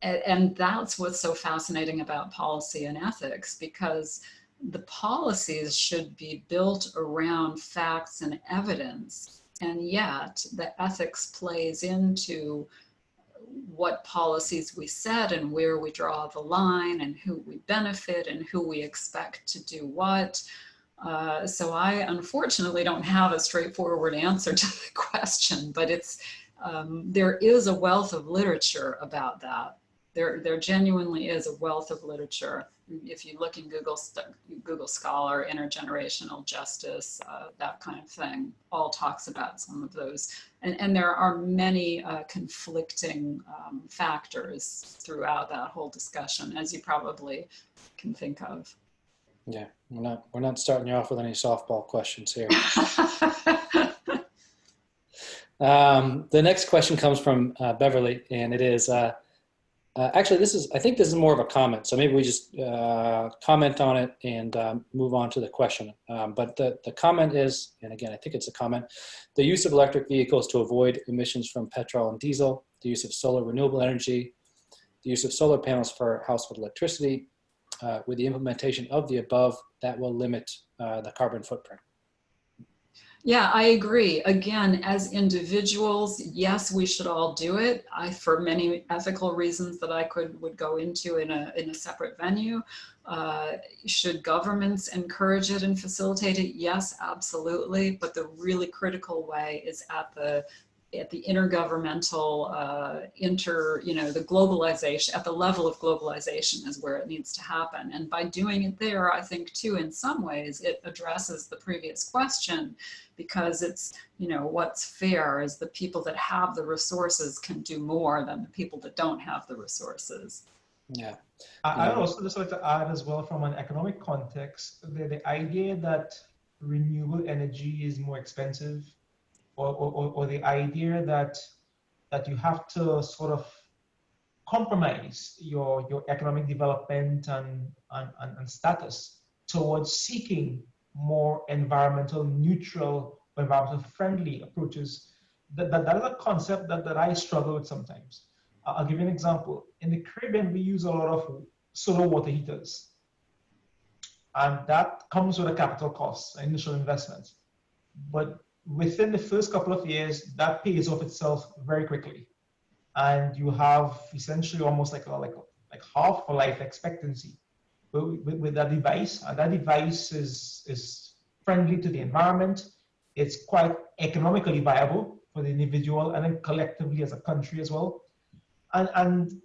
what's so fascinating about policy and ethics, because the policies should be built around facts and evidence, and yet the ethics plays into what policies we set and where we draw the line and who we benefit and who we expect to do what. So I unfortunately don't have a straightforward answer to the question, but it's there is a wealth of literature about that. There genuinely is a wealth of literature. If you look in Google Scholar, intergenerational justice, that kind of thing, all talks about some of those. And there are many conflicting factors throughout that whole discussion, as you probably can think of. Yeah, we're not starting you off with any softball questions here. The next question comes from Beverly, and it is, actually, I think this is more of a comment, so maybe we just comment on it and move on to the question. But the comment is, and again, I think it's a comment, the use of electric vehicles to avoid emissions from petrol and diesel, the use of solar renewable energy, the use of solar panels for household electricity, with the implementation of the above, that will limit the carbon footprint. Yeah, I agree. Again, as individuals, yes, we should all do it. For many ethical reasons that I would go into in a separate venue. Should governments encourage it and facilitate it? Yes, absolutely. But the really critical way is at the intergovernmental, the globalization, at the level of globalization is where it needs to happen. And by doing it there, I think too, in some ways, it addresses the previous question, because it's, what's fair is the people that have the resources can do more than the people that don't have the resources. Yeah. I would also just like to add as well, from an economic context, the idea that renewable energy is more expensive, or the idea that you have to sort of compromise your economic development and status towards seeking more environmental neutral, environmental friendly approaches, that is a concept that I struggle with sometimes. I'll give you an example. In the Caribbean, we use a lot of solar water heaters, and that comes with a capital cost, initial investment. But within the first couple of years, that pays off itself very quickly, and you have essentially almost like half a life expectancy with that device. And that device is friendly to the environment. It's quite economically viable for the individual and then collectively as a country as well. And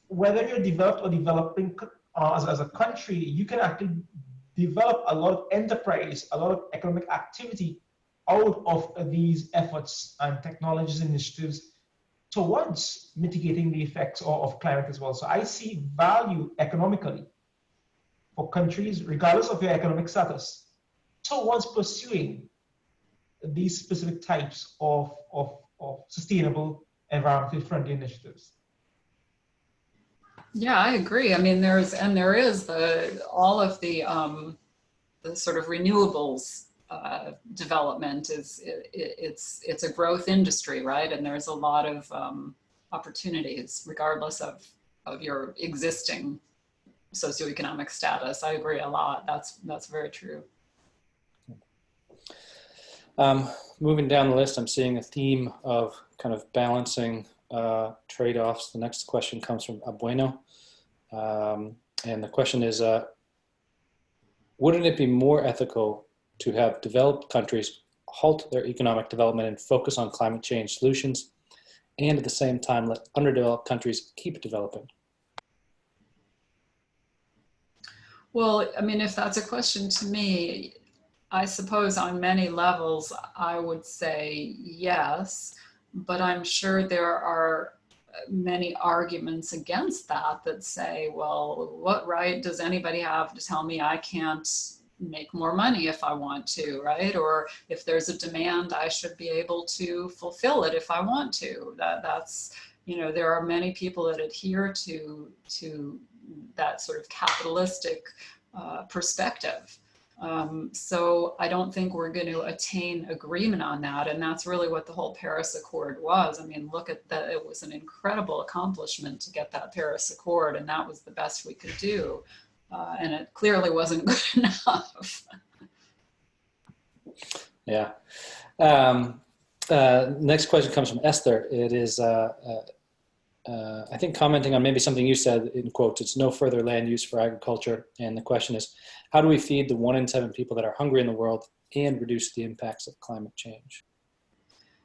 whether you're developed or developing as a country, you can actually develop a lot of enterprise, a lot of economic activity out of these efforts and technologies initiatives towards mitigating the effects of climate as well. So I see value economically for countries, regardless of your economic status, towards pursuing these specific types of sustainable, environmentally friendly initiatives. Yeah, I agree. I mean, there is all of the sort of renewables development it's a growth industry, right? And there's a lot of opportunities regardless of your existing socioeconomic status. I agree a lot. That's very true. Moving down the list, I'm seeing a theme of kind of balancing trade-offs. The next question comes from Abueno. And the question is, wouldn't it be more ethical to have developed countries halt their economic development and focus on climate change solutions, and at the same time let underdeveloped countries keep developing? Well, I mean, if that's a question to me, I suppose on many levels, I would say yes, but I'm sure there are many arguments against that say, well, what right does anybody have to tell me I can't make more money if I want to, right? Or if there's a demand, I should be able to fulfill it if I want to. That's, there are many people that adhere to that sort of capitalistic perspective. So I don't think we're going to attain agreement on that. And that's really what the whole Paris Accord was. I mean, look at that. It was an incredible accomplishment to get that Paris Accord, and that was the best we could do. and it clearly wasn't good enough. Yeah. Next question comes from Esther. It is, I think, commenting on maybe something you said in quotes, it's no further land use for agriculture. And the question is, how do we feed the 1 in 7 people that are hungry in the world and reduce the impacts of climate change?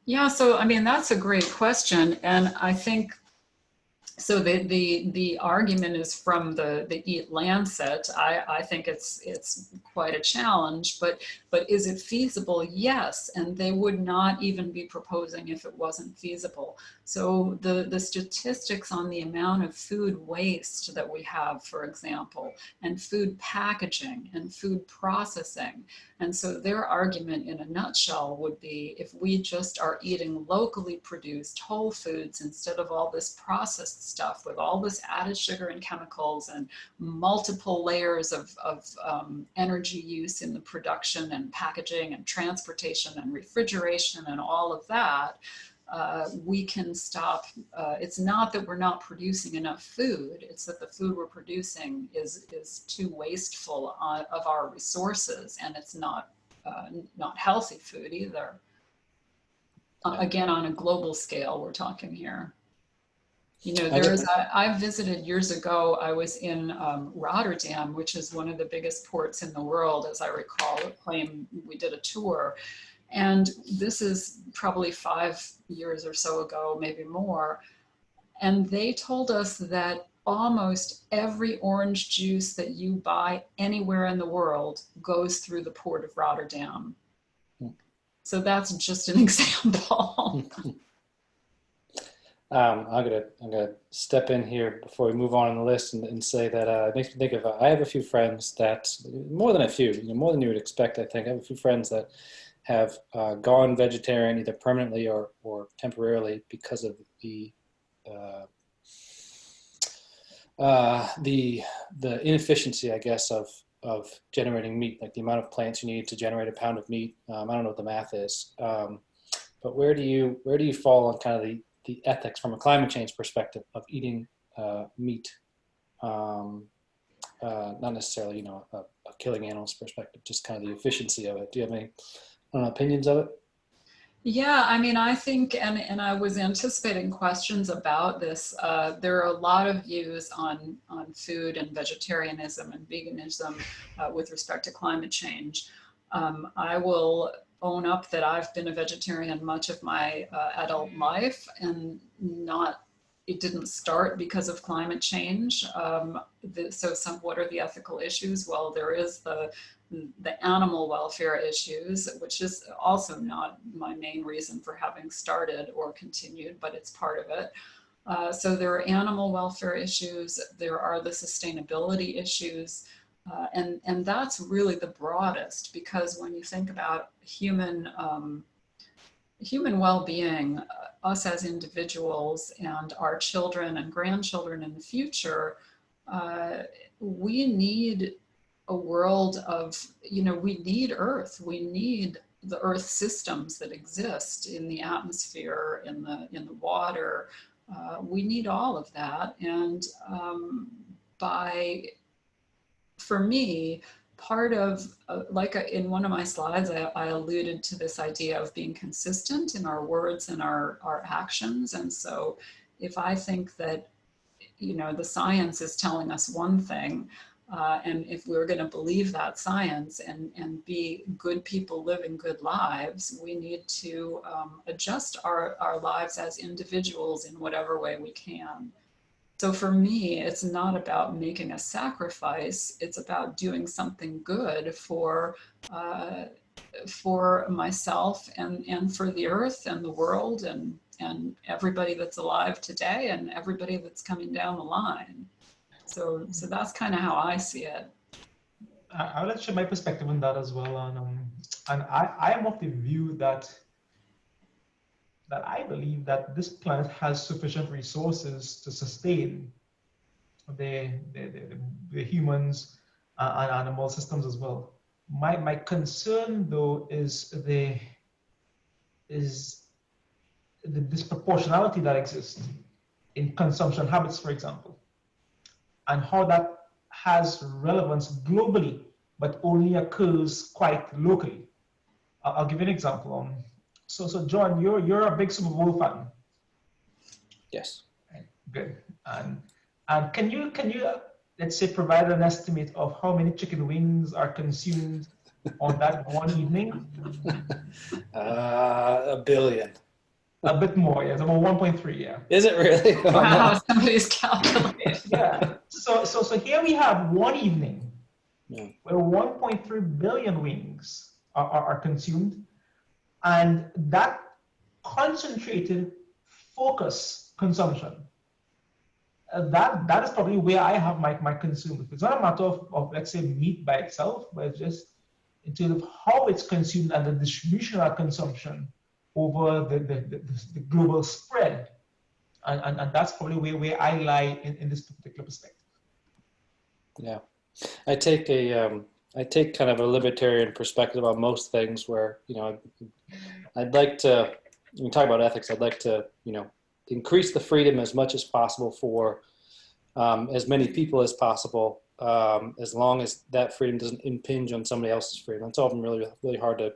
Yeah, so I mean, that's a great question. And I think, so the argument is from the EAT Lancet. I think it's quite a challenge, but is it feasible? Yes, and they would not even be proposing if it wasn't feasible. So the statistics on the amount of food waste that we have, for example, and food packaging and food processing. And so their argument in a nutshell would be, if we just are eating locally produced whole foods instead of all this processed stuff with all this added sugar and chemicals and multiple layers of energy use in the production and packaging and transportation and refrigeration and all of that, we can stop. It's not that we're not producing enough food, it's that the food we're producing is too wasteful of our resources, and it's not healthy food either. Again, on a global scale, we're talking here. You know, I visited years ago, I was in Rotterdam, which is one of the biggest ports in the world, as I recall. We did a tour. And this is probably 5 years or so ago, maybe more. And they told us that almost every orange juice that you buy anywhere in the world goes through the port of Rotterdam. So that's just an example. I'm gonna step in here before we move on in the list and say that it makes me think of, I have a few friends that, more than a few, more than you would expect, I think. I have a few friends that have gone vegetarian either permanently or temporarily because of the inefficiency, I guess, of generating meat, like the amount of plants you need to generate a pound of meat. I don't know what the math is, but where do you fall on kind of the ethics from a climate change perspective of eating meat? Not necessarily, a killing animals perspective, just kind of the efficiency of it. Do you have any opinions of it? Yeah, I mean, I think, and I was anticipating questions about this. There are a lot of views on food and vegetarianism and veganism with respect to climate change. I will own up that I've been a vegetarian much of my adult life, and it didn't start because of climate change. What are the ethical issues? Well, there is the animal welfare issues, which is also not my main reason for having started or continued, but it's part of it. So there are animal welfare issues, there are the sustainability issues, and that's really the broadest, because when you think about human well-being, us as individuals and our children and grandchildren in the future, we need a world of, we need Earth. We need the Earth systems that exist in the atmosphere, in the water. We need all of that. And for me, part of, in one of my slides, I alluded to this idea of being consistent in our words and our actions. And so if I think that, the science is telling us one thing, and if we're going to believe that science and be good people living good lives, we need to adjust our lives as individuals in whatever way we can. So for me, it's not about making a sacrifice. It's about doing something good for myself and for the earth and the world and everybody that's alive today and everybody that's coming down the line. So that's kind of how I see it. I'll let you share my perspective on that as well. And I am of the view that I believe that this planet has sufficient resources to sustain the humans and animal systems as well. My concern, though, is the disproportionality that exists in consumption habits, for example, and how that has relevance globally, but only occurs quite locally. I'll give you an example. So John, you're a big Super Bowl fan. Yes. Good. And can you let's say provide an estimate of how many chicken wings are consumed on that one evening? 1 billion. A bit more, yes, about 1.3, yeah. Is it really? Oh, Wow, no. somebody's calculated. Yeah. So here we have one evening Yeah. where 1.3 billion wings are consumed, and that concentrated focus consumption. That is probably where I have my consume. It's not a matter of let's say meat by itself, but it's just in terms of how it's consumed and the distribution of consumption over the global spread. And that's probably where I lie in this particular perspective. Yeah. I take kind of a libertarian perspective on most things where, I'd like to, when we talk about ethics, I'd like to, increase the freedom as much as possible for as many people as possible, as long as that freedom doesn't impinge on somebody else's freedom. It's often really, really hard to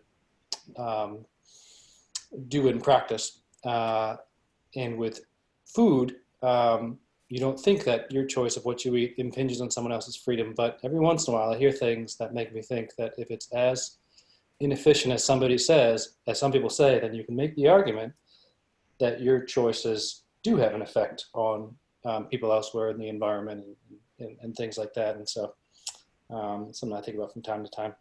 do in practice. And with food, you don't think that your choice of what you eat impinges on someone else's freedom, but every once in a while I hear things that make me think that if it's as inefficient as somebody says, as some people say, then you can make the argument that your choices do have an effect on people elsewhere in the environment and things like that. And so something I think about from time to time.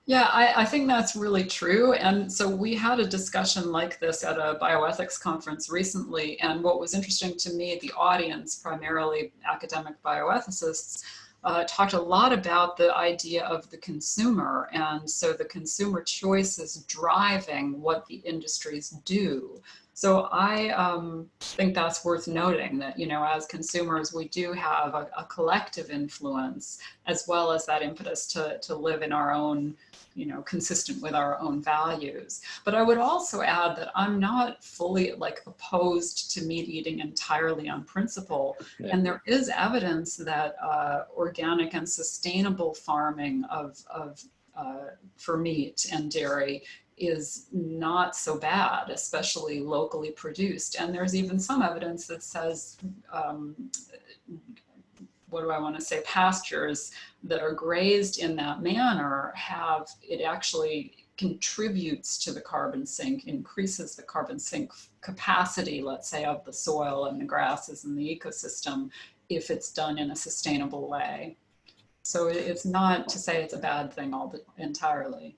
Yeah, I think that's really true. And so we had a discussion like this at a bioethics conference recently. And what was interesting to me, the audience, primarily academic bioethicists, talked a lot about the idea of the consumer. And so the consumer choice is driving what the industries do. So I think that's worth noting that, as consumers, we do have a collective influence as well as that impetus to live in our own, consistent with our own values. But I would also add that I'm not fully opposed to meat eating entirely on principle. Yeah. And there is evidence that organic and sustainable farming for meat and dairy is not so bad, especially locally produced. And there's even some evidence that says, pastures that are grazed in that manner it actually contributes to the carbon sink, increases the carbon sink capacity, let's say, of the soil and the grasses and the ecosystem if it's done in a sustainable way. So it's not to say it's a bad thing entirely.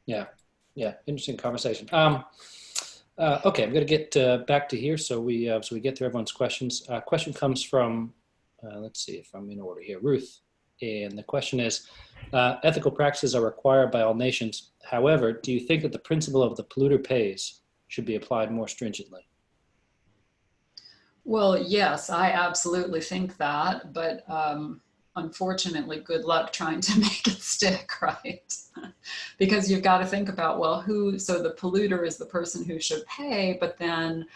Yeah, interesting conversation. Okay, I'm going to get back to here so we get through everyone's questions. Question comes from, let's see if I'm in order here, Ruth. And the question is, ethical practices are required by all nations. However, do you think that the principle of the polluter pays should be applied more stringently? Well, yes, I absolutely think that, but unfortunately, good luck trying to make it stick, right? Because you've got to think about, well, so the polluter is the person who should pay, but then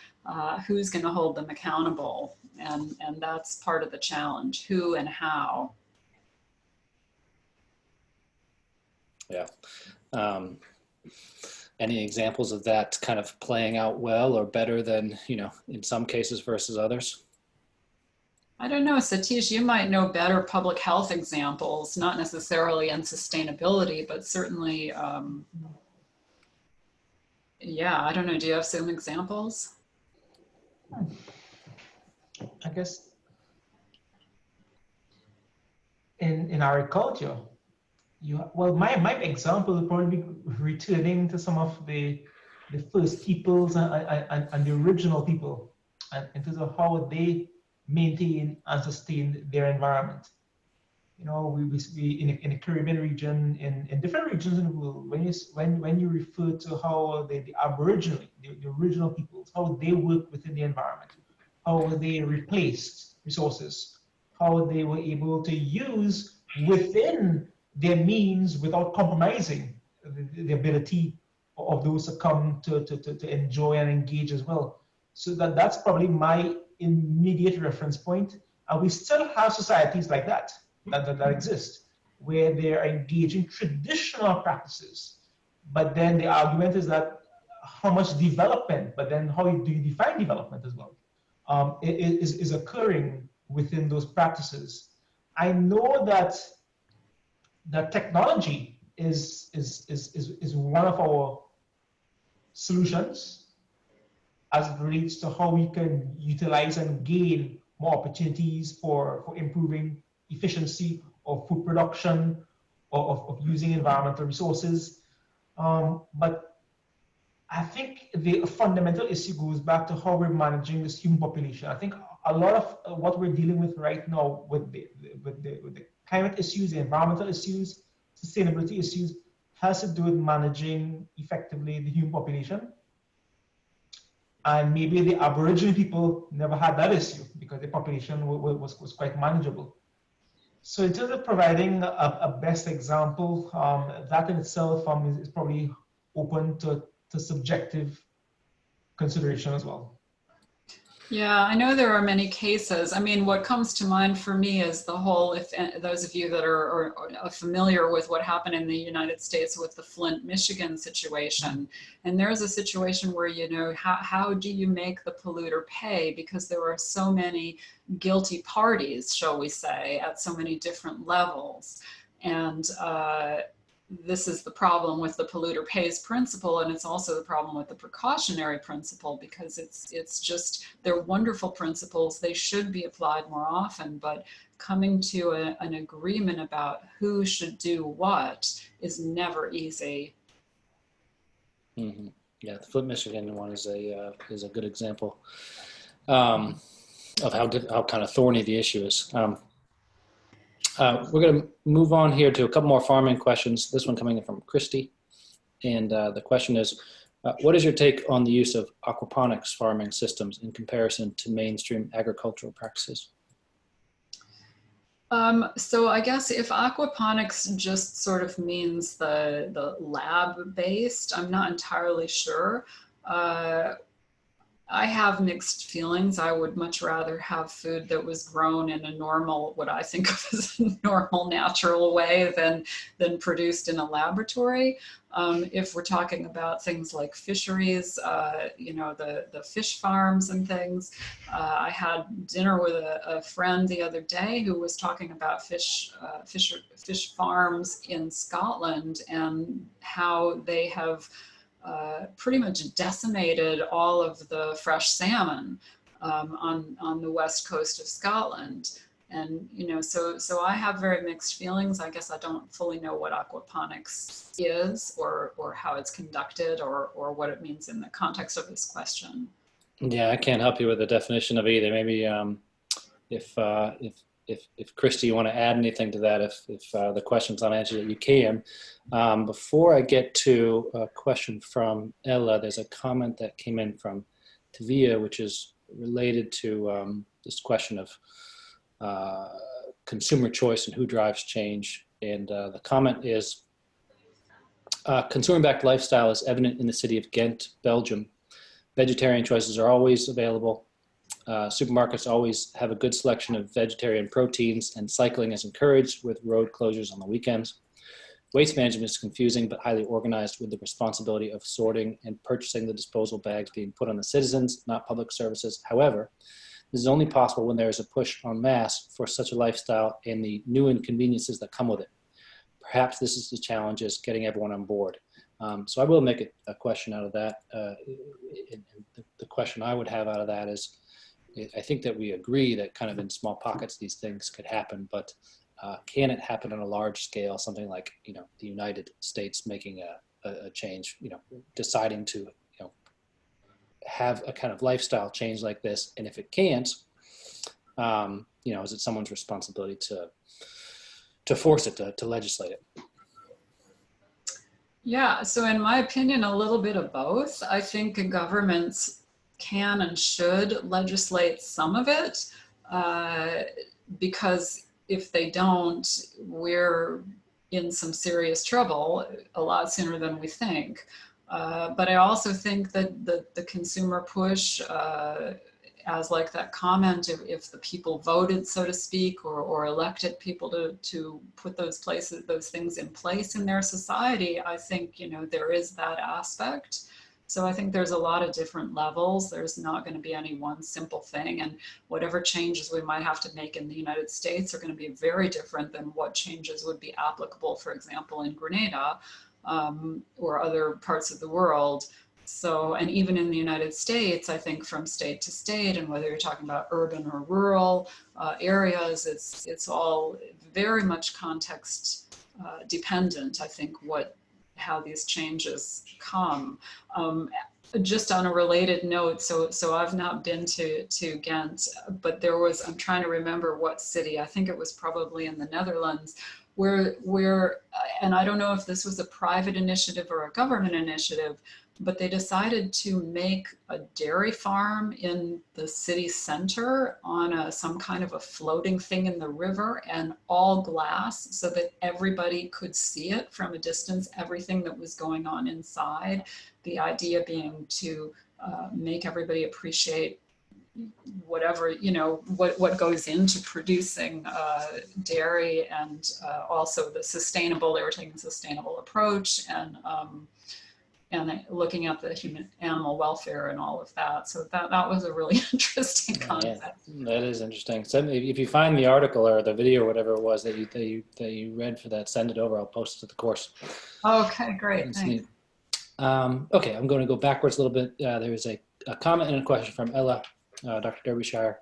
who's going to hold them accountable? And that's part of the challenge, who and how. Yeah. Any examples of that kind of playing out well or better than, in some cases versus others? I don't know, Satish, you might know better public health examples, not necessarily in sustainability, but certainly, yeah, I don't know. Do you have some examples? I guess in agriculture, my example would probably be returning to some of the first peoples and the original people, and in terms of how they maintain and sustain their environment. We in the Caribbean region, in different regions in the world, when you refer to how the Aboriginal, the original peoples, how they work within the environment, how they replaced resources, how they were able to use within their means without compromising the ability of those to come to enjoy and engage as well. So that's probably my immediate reference point. And we still have societies like that. that exist, where they're engaging traditional practices. But then the argument is that how much development, but then how do you define development as well, is occurring within those practices. I know that technology is one of our solutions as it relates to how we can utilize and gain more opportunities for improving efficiency of food production, or of using environmental resources. But I think the fundamental issue goes back to how we're managing this human population. I think a lot of what we're dealing with right now with the climate issues, the environmental issues, sustainability issues, has to do with managing effectively the human population. And maybe the Aboriginal people never had that issue because the population was quite manageable. So in terms of providing a best example, that in itself is probably open to subjective consideration as well. Yeah, I know there are many cases. I mean, what comes to mind for me is the whole, if those of you that are familiar with what happened in the United States with the Flint, Michigan situation. And there's a situation where, you know, how do you make the polluter pay? Because there are so many guilty parties, shall we say, at so many different levels. And this is the problem with the polluter pays principle, and it's also the problem with the precautionary principle, because it's just, they're wonderful principles. They should be applied more often, but coming to an agreement about who should do what is never easy. Mm-hmm. Yeah, the Flint, Michigan one is a good example of how kind of thorny the issue is. We're going to move on here to a couple more farming questions. This one coming in from Christy. And the question is, what is your take on the use of aquaponics farming systems in comparison to mainstream agricultural practices? So I guess if aquaponics just sort of means the lab-based, I'm not entirely sure. I have mixed feelings. I would much rather have food that was grown in a normal, what I think of as a normal, natural way than produced in a laboratory. If we're talking about things like fisheries, you know, the fish farms and things. I had dinner with a friend the other day who was talking about fish farms in Scotland and how they have pretty much decimated all of the fresh salmon on the west coast of Scotland. And, you know, so I have very mixed feelings. I guess I don't fully know what aquaponics is or how it's conducted or what it means in the context of this question. Yeah, I can't help you with the definition of either. Maybe if Christy, you want to add anything to that, if the question's unanswered, that you can. Before I get to a question from Ella, there's a comment that came in from Tavia, which is related to this question of consumer choice and who drives change. And the comment is, consumer-backed lifestyle is evident in the city of Ghent, Belgium. Vegetarian choices are always available. Supermarkets always have a good selection of vegetarian proteins, and cycling is encouraged with road closures on the weekends. Waste management is confusing but highly organized, with the responsibility of sorting and purchasing the disposal bags being put on the citizens, not public services. However, this is only possible when there is a push en masse for such a lifestyle and the new inconveniences that come with it. Perhaps this is the challenge, is getting everyone on board. So I will make a question out of that. The question I would have out of that is, I think that we agree that kind of in small pockets these things could happen, but can it happen on a large scale? Something like, you know, the United States making a change, you know, deciding to, you know, have a kind of lifestyle change like this, and if it can't, you know, is it someone's responsibility to force it, to legislate it? Yeah, so in my opinion, a little bit of both. I think governments can and should legislate some of it, because if they don't, we're in some serious trouble a lot sooner than we think. But I also think that the consumer push as like that comment, if the people voted, so to speak, or elected people to put those things in place in their society, I think, you know, there is that aspect. So I think there's a lot of different levels. There's not going to be any one simple thing, and whatever changes we might have to make in the United States are going to be very different than what changes would be applicable, for example, in Grenada or other parts of the world. So, and even in the United States, I think from state to state, and whether you're talking about urban or rural areas, it's all very much context dependent, I think, how these changes come. Just on a related note, so I've not been to Ghent, but there was, I'm trying to remember what city, I think it was probably in the Netherlands, where and I don't know if this was a private initiative or a government initiative, but they decided to make a dairy farm in the city center on some kind of a floating thing in the river, and all glass, so that everybody could see it from a distance, everything that was going on inside. The idea being to make everybody appreciate whatever, you know, what goes into producing dairy, and also the sustainable, they were taking a sustainable approach, and looking at the human animal welfare and all of that. So that was a really interesting concept. Yeah, that is interesting. So if you find the article or the video or whatever it was that you read for that, send it over. I'll post it to the course. Okay, great. Thanks. Okay, I'm going to go backwards a little bit. There is a comment and a question from Ella, Dr. Derbyshire,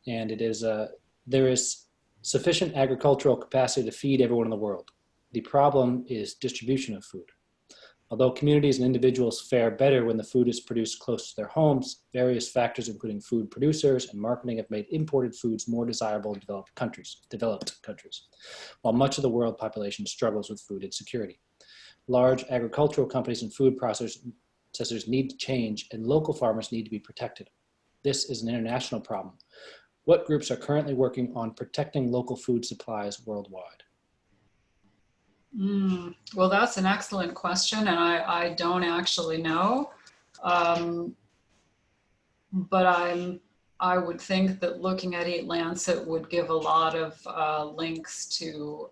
and it is, there is sufficient agricultural capacity to feed everyone in the world. The problem is distribution of food. Although communities and individuals fare better when the food is produced close to their homes, various factors, including food producers and marketing, have made imported foods more desirable in developed countries, while much of the world population struggles with food insecurity. Large agricultural companies and food processors need to change, and local farmers need to be protected. This is an international problem. What groups are currently working on protecting local food supplies worldwide? Well, that's an excellent question, and I don't actually know. But I would think that looking at EAT Lancet would give a lot of links to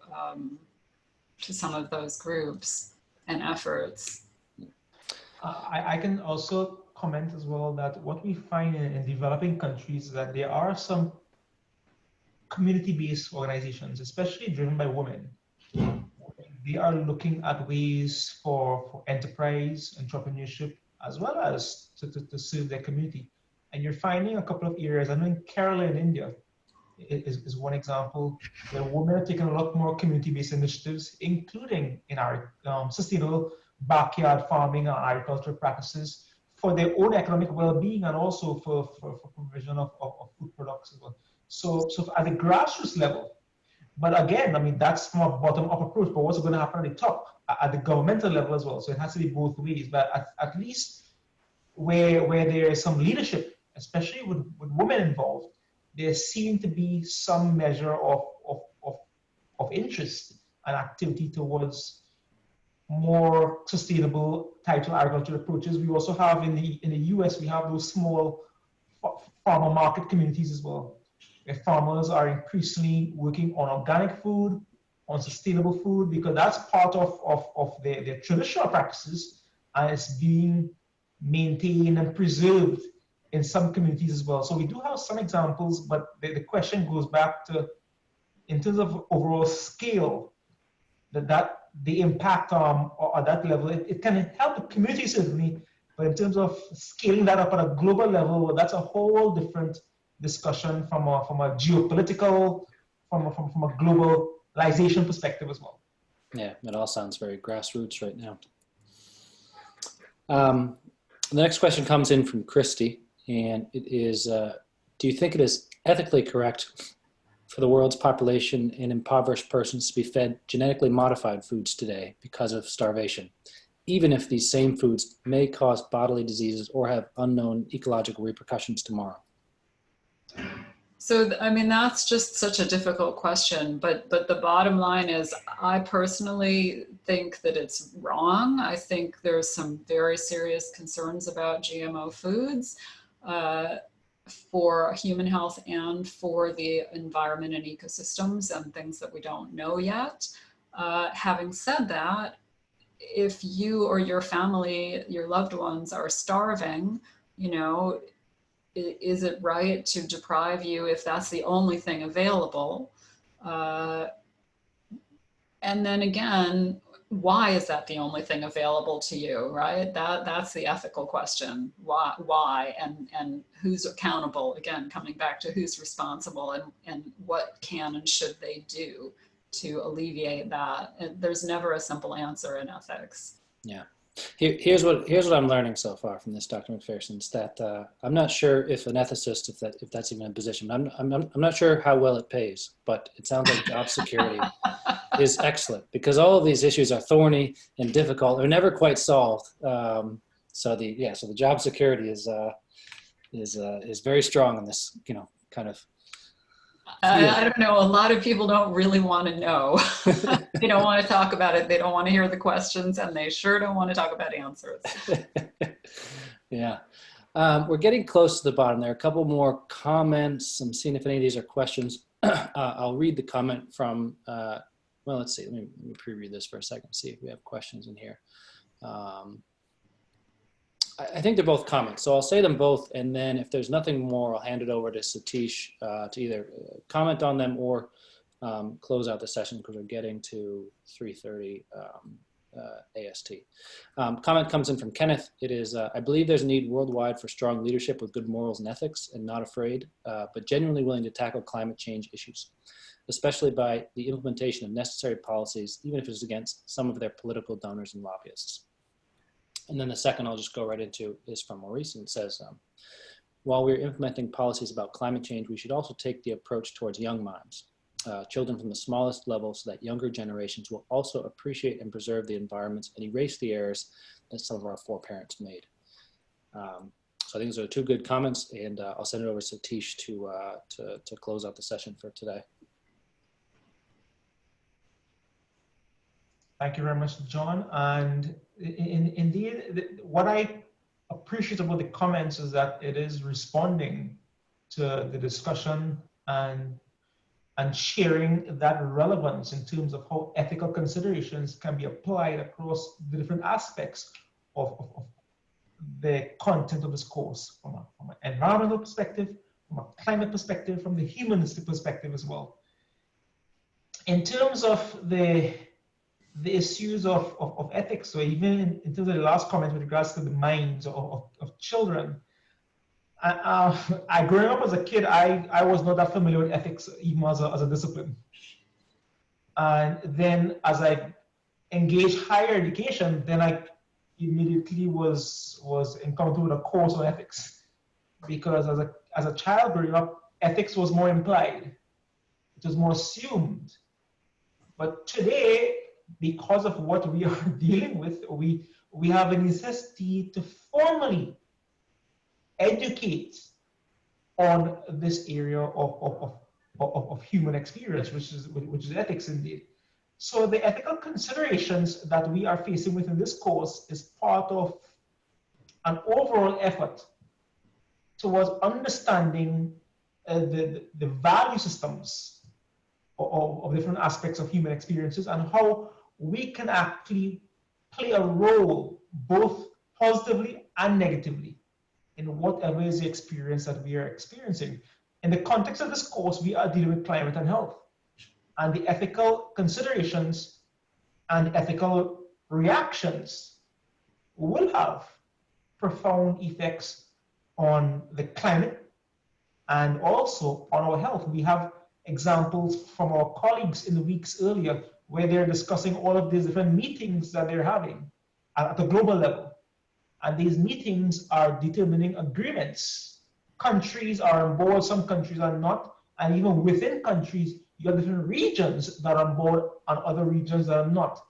some of those groups and efforts. I can also comment as well that what we find in developing countries is that there are some community-based organizations, especially driven by women. They are looking at ways for enterprise, entrepreneurship, as well as to serve their community. And you're finding a couple of areas. I know in Kerala in India is one example where women are taking a lot more community-based initiatives, including in our sustainable backyard farming and agricultural practices for their own economic well-being, and also for provision of food products as well. So at the grassroots level, but again, I mean, that's from a bottom-up approach, but what's going to happen at the top, at the governmental level as well? So it has to be both ways, but at least where there is some leadership, especially with women involved, there seems to be some measure of interest and activity towards more sustainable types of agricultural approaches. We also have in the US, we have those small farmer market communities as well, where farmers are increasingly working on organic food, on sustainable food, because that's part of their traditional practices, and it's being maintained and preserved in some communities as well. So we do have some examples, but the question goes back to, in terms of overall scale, that the impact at that level, it can help the community certainly, but in terms of scaling that up at a global level, well, that's a whole different discussion from a geopolitical, from a globalization perspective as well. Yeah, it all sounds very grassroots right now. The next question comes in from Christy, and it is, do you think it is ethically correct for the world's population and impoverished persons to be fed genetically modified foods today because of starvation, even if these same foods may cause bodily diseases or have unknown ecological repercussions tomorrow? So, I mean, that's just such a difficult question, but the bottom line is, I personally think that it's wrong. I think there's some very serious concerns about GMO foods. for human health and for the environment and ecosystems and things that we don't know yet. Having said that, if you or your family, your loved ones are starving, you know, is it right to deprive you if that's the only thing available? And then again, why is that the only thing available to you, right? That's the ethical question. Why and who's accountable? Again, coming back to who's responsible and what can and should they do to alleviate that. And there's never a simple answer in ethics. Yeah. Here's what I'm learning so far from this, Dr. Macpherson, is that I'm not sure if an ethicist, if that's even a position. I'm not sure how well it pays, but it sounds like job security is excellent because all of these issues are thorny and difficult. They're never quite solved. So the job security is very strong in this, you know, kind of. I don't know. A lot of people don't really want to know. They don't want to talk about it. They don't want to hear the questions, and they sure don't want to talk about answers. Yeah. We're getting close to the bottom. There are a couple more comments. I'm seeing if any of these are questions. I'll read the comment from, well, let's see. Let me preview this for a second, see if we have questions in here. I think they're both comments, so I'll say them both, and then if there's nothing more, I'll hand it over to Satish to either comment on them or close out the session because we're getting to 3:30 AST. Comment comes in from Kenneth. It is, I believe there's a need worldwide for strong leadership with good morals and ethics and not afraid, but genuinely willing to tackle climate change issues, especially by the implementation of necessary policies, even if it's against some of their political donors and lobbyists. And then the second I'll just go right into is from Maurice, and it says, while we're implementing policies about climate change, we should also take the approach towards young minds, children from the smallest level, so that younger generations will also appreciate and preserve the environments and erase the errors that some of our foreparents made. So I think those are two good comments, and I'll send it over to Satish to close out the session for today. Thank you very much, John. And indeed, what I appreciate about the comments is that it is responding to the discussion and sharing that relevance in terms of how ethical considerations can be applied across the different aspects of the content of this course, from an environmental perspective, from a climate perspective, from the humanistic perspective as well. In terms of the issues of ethics, so even in terms of the last comment with regards to the minds of children, growing up as a kid, I was not that familiar with ethics even as a discipline. And then as I engaged higher education, then I immediately was encountered with a course on ethics, because as a child growing up, ethics was more implied, it was more assumed. But today, because of what we are dealing with, we have a necessity to formally educate on this area of human experience, which is ethics indeed. So the ethical considerations that we are facing within this course is part of an overall effort towards understanding the value systems of different aspects of human experiences and how we can actually play a role both positively and negatively in whatever is the experience that we are experiencing. In the context of this course, we are dealing with climate and health, and the ethical considerations and ethical reactions will have profound effects on the climate and also on our health. We have examples from our colleagues in the weeks earlier where they're discussing all of these different meetings that they're having at the global level. And these meetings are determining agreements. Countries are on board, some countries are not, and even within countries, you have different regions that are on board and other regions that are not.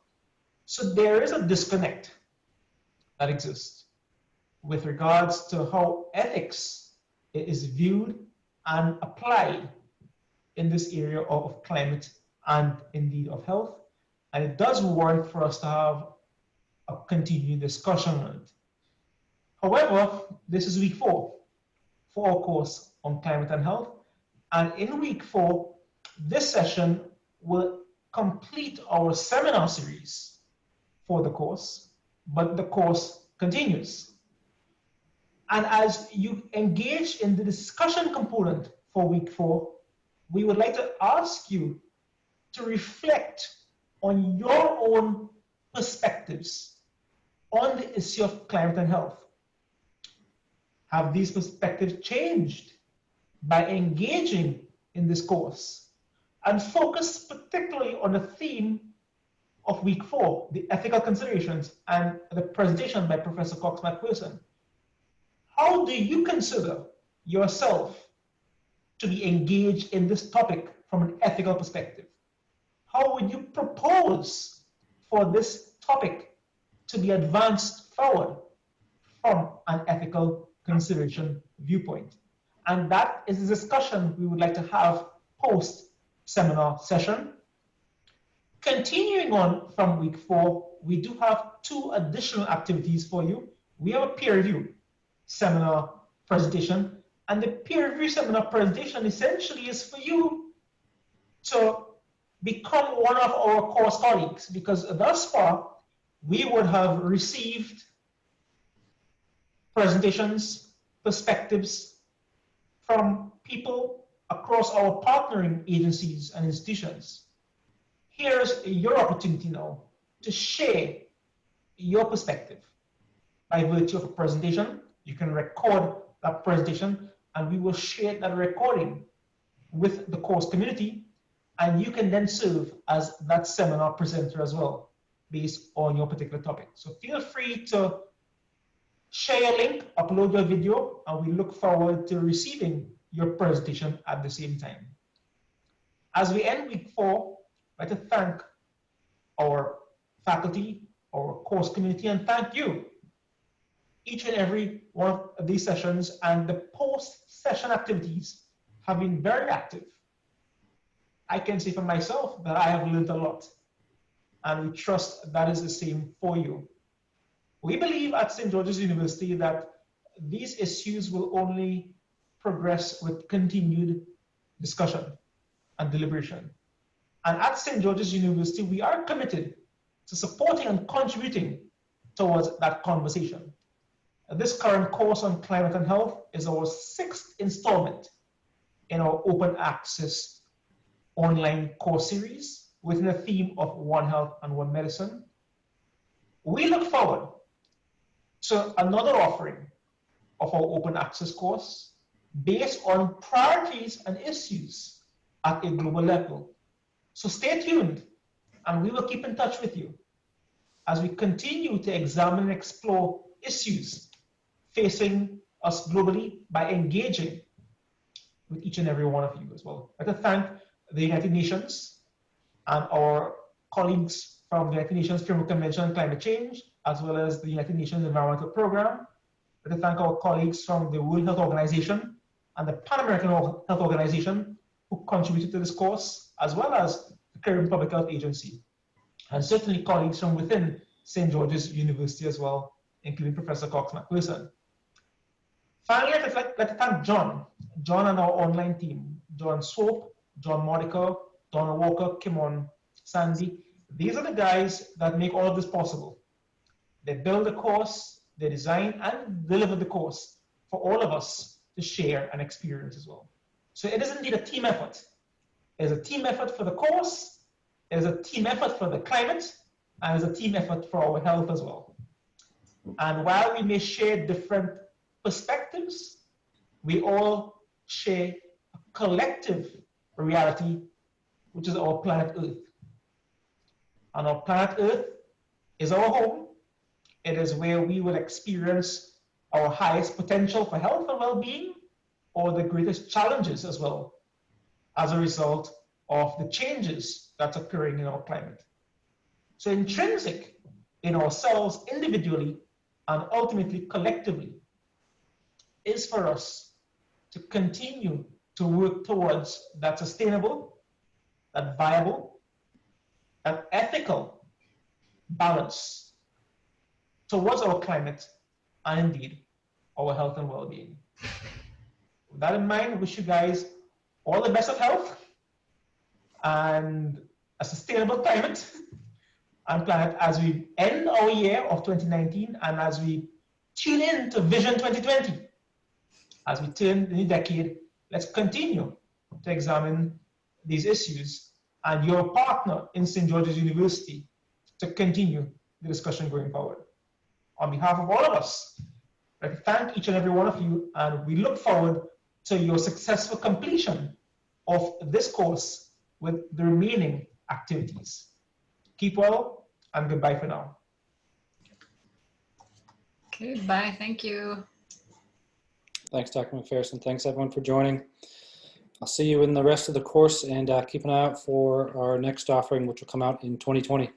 So there is a disconnect that exists with regards to how ethics is viewed and applied in this area of climate and indeed of health. And it does warrant for us to have a continued discussion on it. However, this is week 4. for our course on climate and health. And in week 4, this session will complete our seminar series for the course, but the course continues. And as you engage in the discussion component for week 4, we would like to ask you to reflect on your own perspectives on the issue of climate and health. Have these perspectives changed by engaging in this course? And focus particularly on the theme of week 4, the ethical considerations, and the presentation by Professor Cox Macpherson. How do you consider yourself to be engaged in this topic from an ethical perspective? How would you propose for this topic to be advanced forward from an ethical consideration viewpoint? And that is a discussion we would like to have post-seminar session. Continuing on from week 4, we do have 2 additional activities for you. We have a peer review seminar presentation, and the peer review seminar presentation essentially is for you to become one of our course colleagues, because thus far we would have received presentations, perspectives from people across our partnering agencies and institutions. Here's your opportunity now to share your perspective by virtue of a presentation. You can record that presentation, and we will share that recording with the course community, and you can then serve as that seminar presenter as well, based on your particular topic. So feel free to share your link, upload your video, and we look forward to receiving your presentation at the same time. As we end week 4, I'd like to thank our faculty, our course community, and thank you. Each and every one of these sessions and the post-session activities have been very active. I can say for myself that I have learned a lot, and we trust that is the same for you. We believe at St. George's University that these issues will only progress with continued discussion and deliberation. And at St. George's University, we are committed to supporting and contributing towards that conversation. This current course on climate and health is our 6th installment in our open access online course series within the theme of One Health and One Medicine. We look forward to another offering of our open access course based on priorities and issues at a global level. So stay tuned, and we will keep in touch with you as we continue to examine and explore issues facing us globally by engaging with each and every one of you as well. I'd like to thank the United Nations and our colleagues from the United Nations Framework Convention on Climate Change, as well as the United Nations Environmental Program. I'd like to thank our colleagues from the World Health Organization and the Pan American Health Organization who contributed to this course, as well as the Caribbean Public Health Agency, and certainly colleagues from within St. George's University as well, including Professor Cox Macpherson. Finally, I'd like to thank John and our online team, John Swope, John Modica, Donna Walker, Kimon, Sandy. These are the guys that make all of this possible. They build the course, they design and deliver the course for all of us to share and experience as well. So it is indeed a team effort. It is a team effort for the course, it is a team effort for the climate, and it is a team effort for our health as well. And while we may share different perspectives, we all share a collective reality, which is our planet Earth. And our planet Earth is our home. It is where we will experience our highest potential for health and well-being, or the greatest challenges as well, as a result of the changes that's occurring in our climate. So intrinsic in ourselves individually and ultimately collectively is for us to continue to work towards that sustainable, that viable, that ethical balance towards our climate and indeed our health and well-being. With that in mind, I wish you guys all the best of health and a sustainable climate and planet as we end our year of 2019 and as we tune in to Vision 2020. As we turn the new decade, let's continue to examine these issues and your partner in St. George's University to continue the discussion going forward. On behalf of all of us, I'd like to thank each and every one of you, and we look forward to your successful completion of this course with the remaining activities. Keep well, and goodbye for now. Okay, bye. Thank you. Thanks, Dr. Macpherson. Thanks, everyone, for joining. I'll see you in the rest of the course, and keep an eye out for our next offering, which will come out in 2020.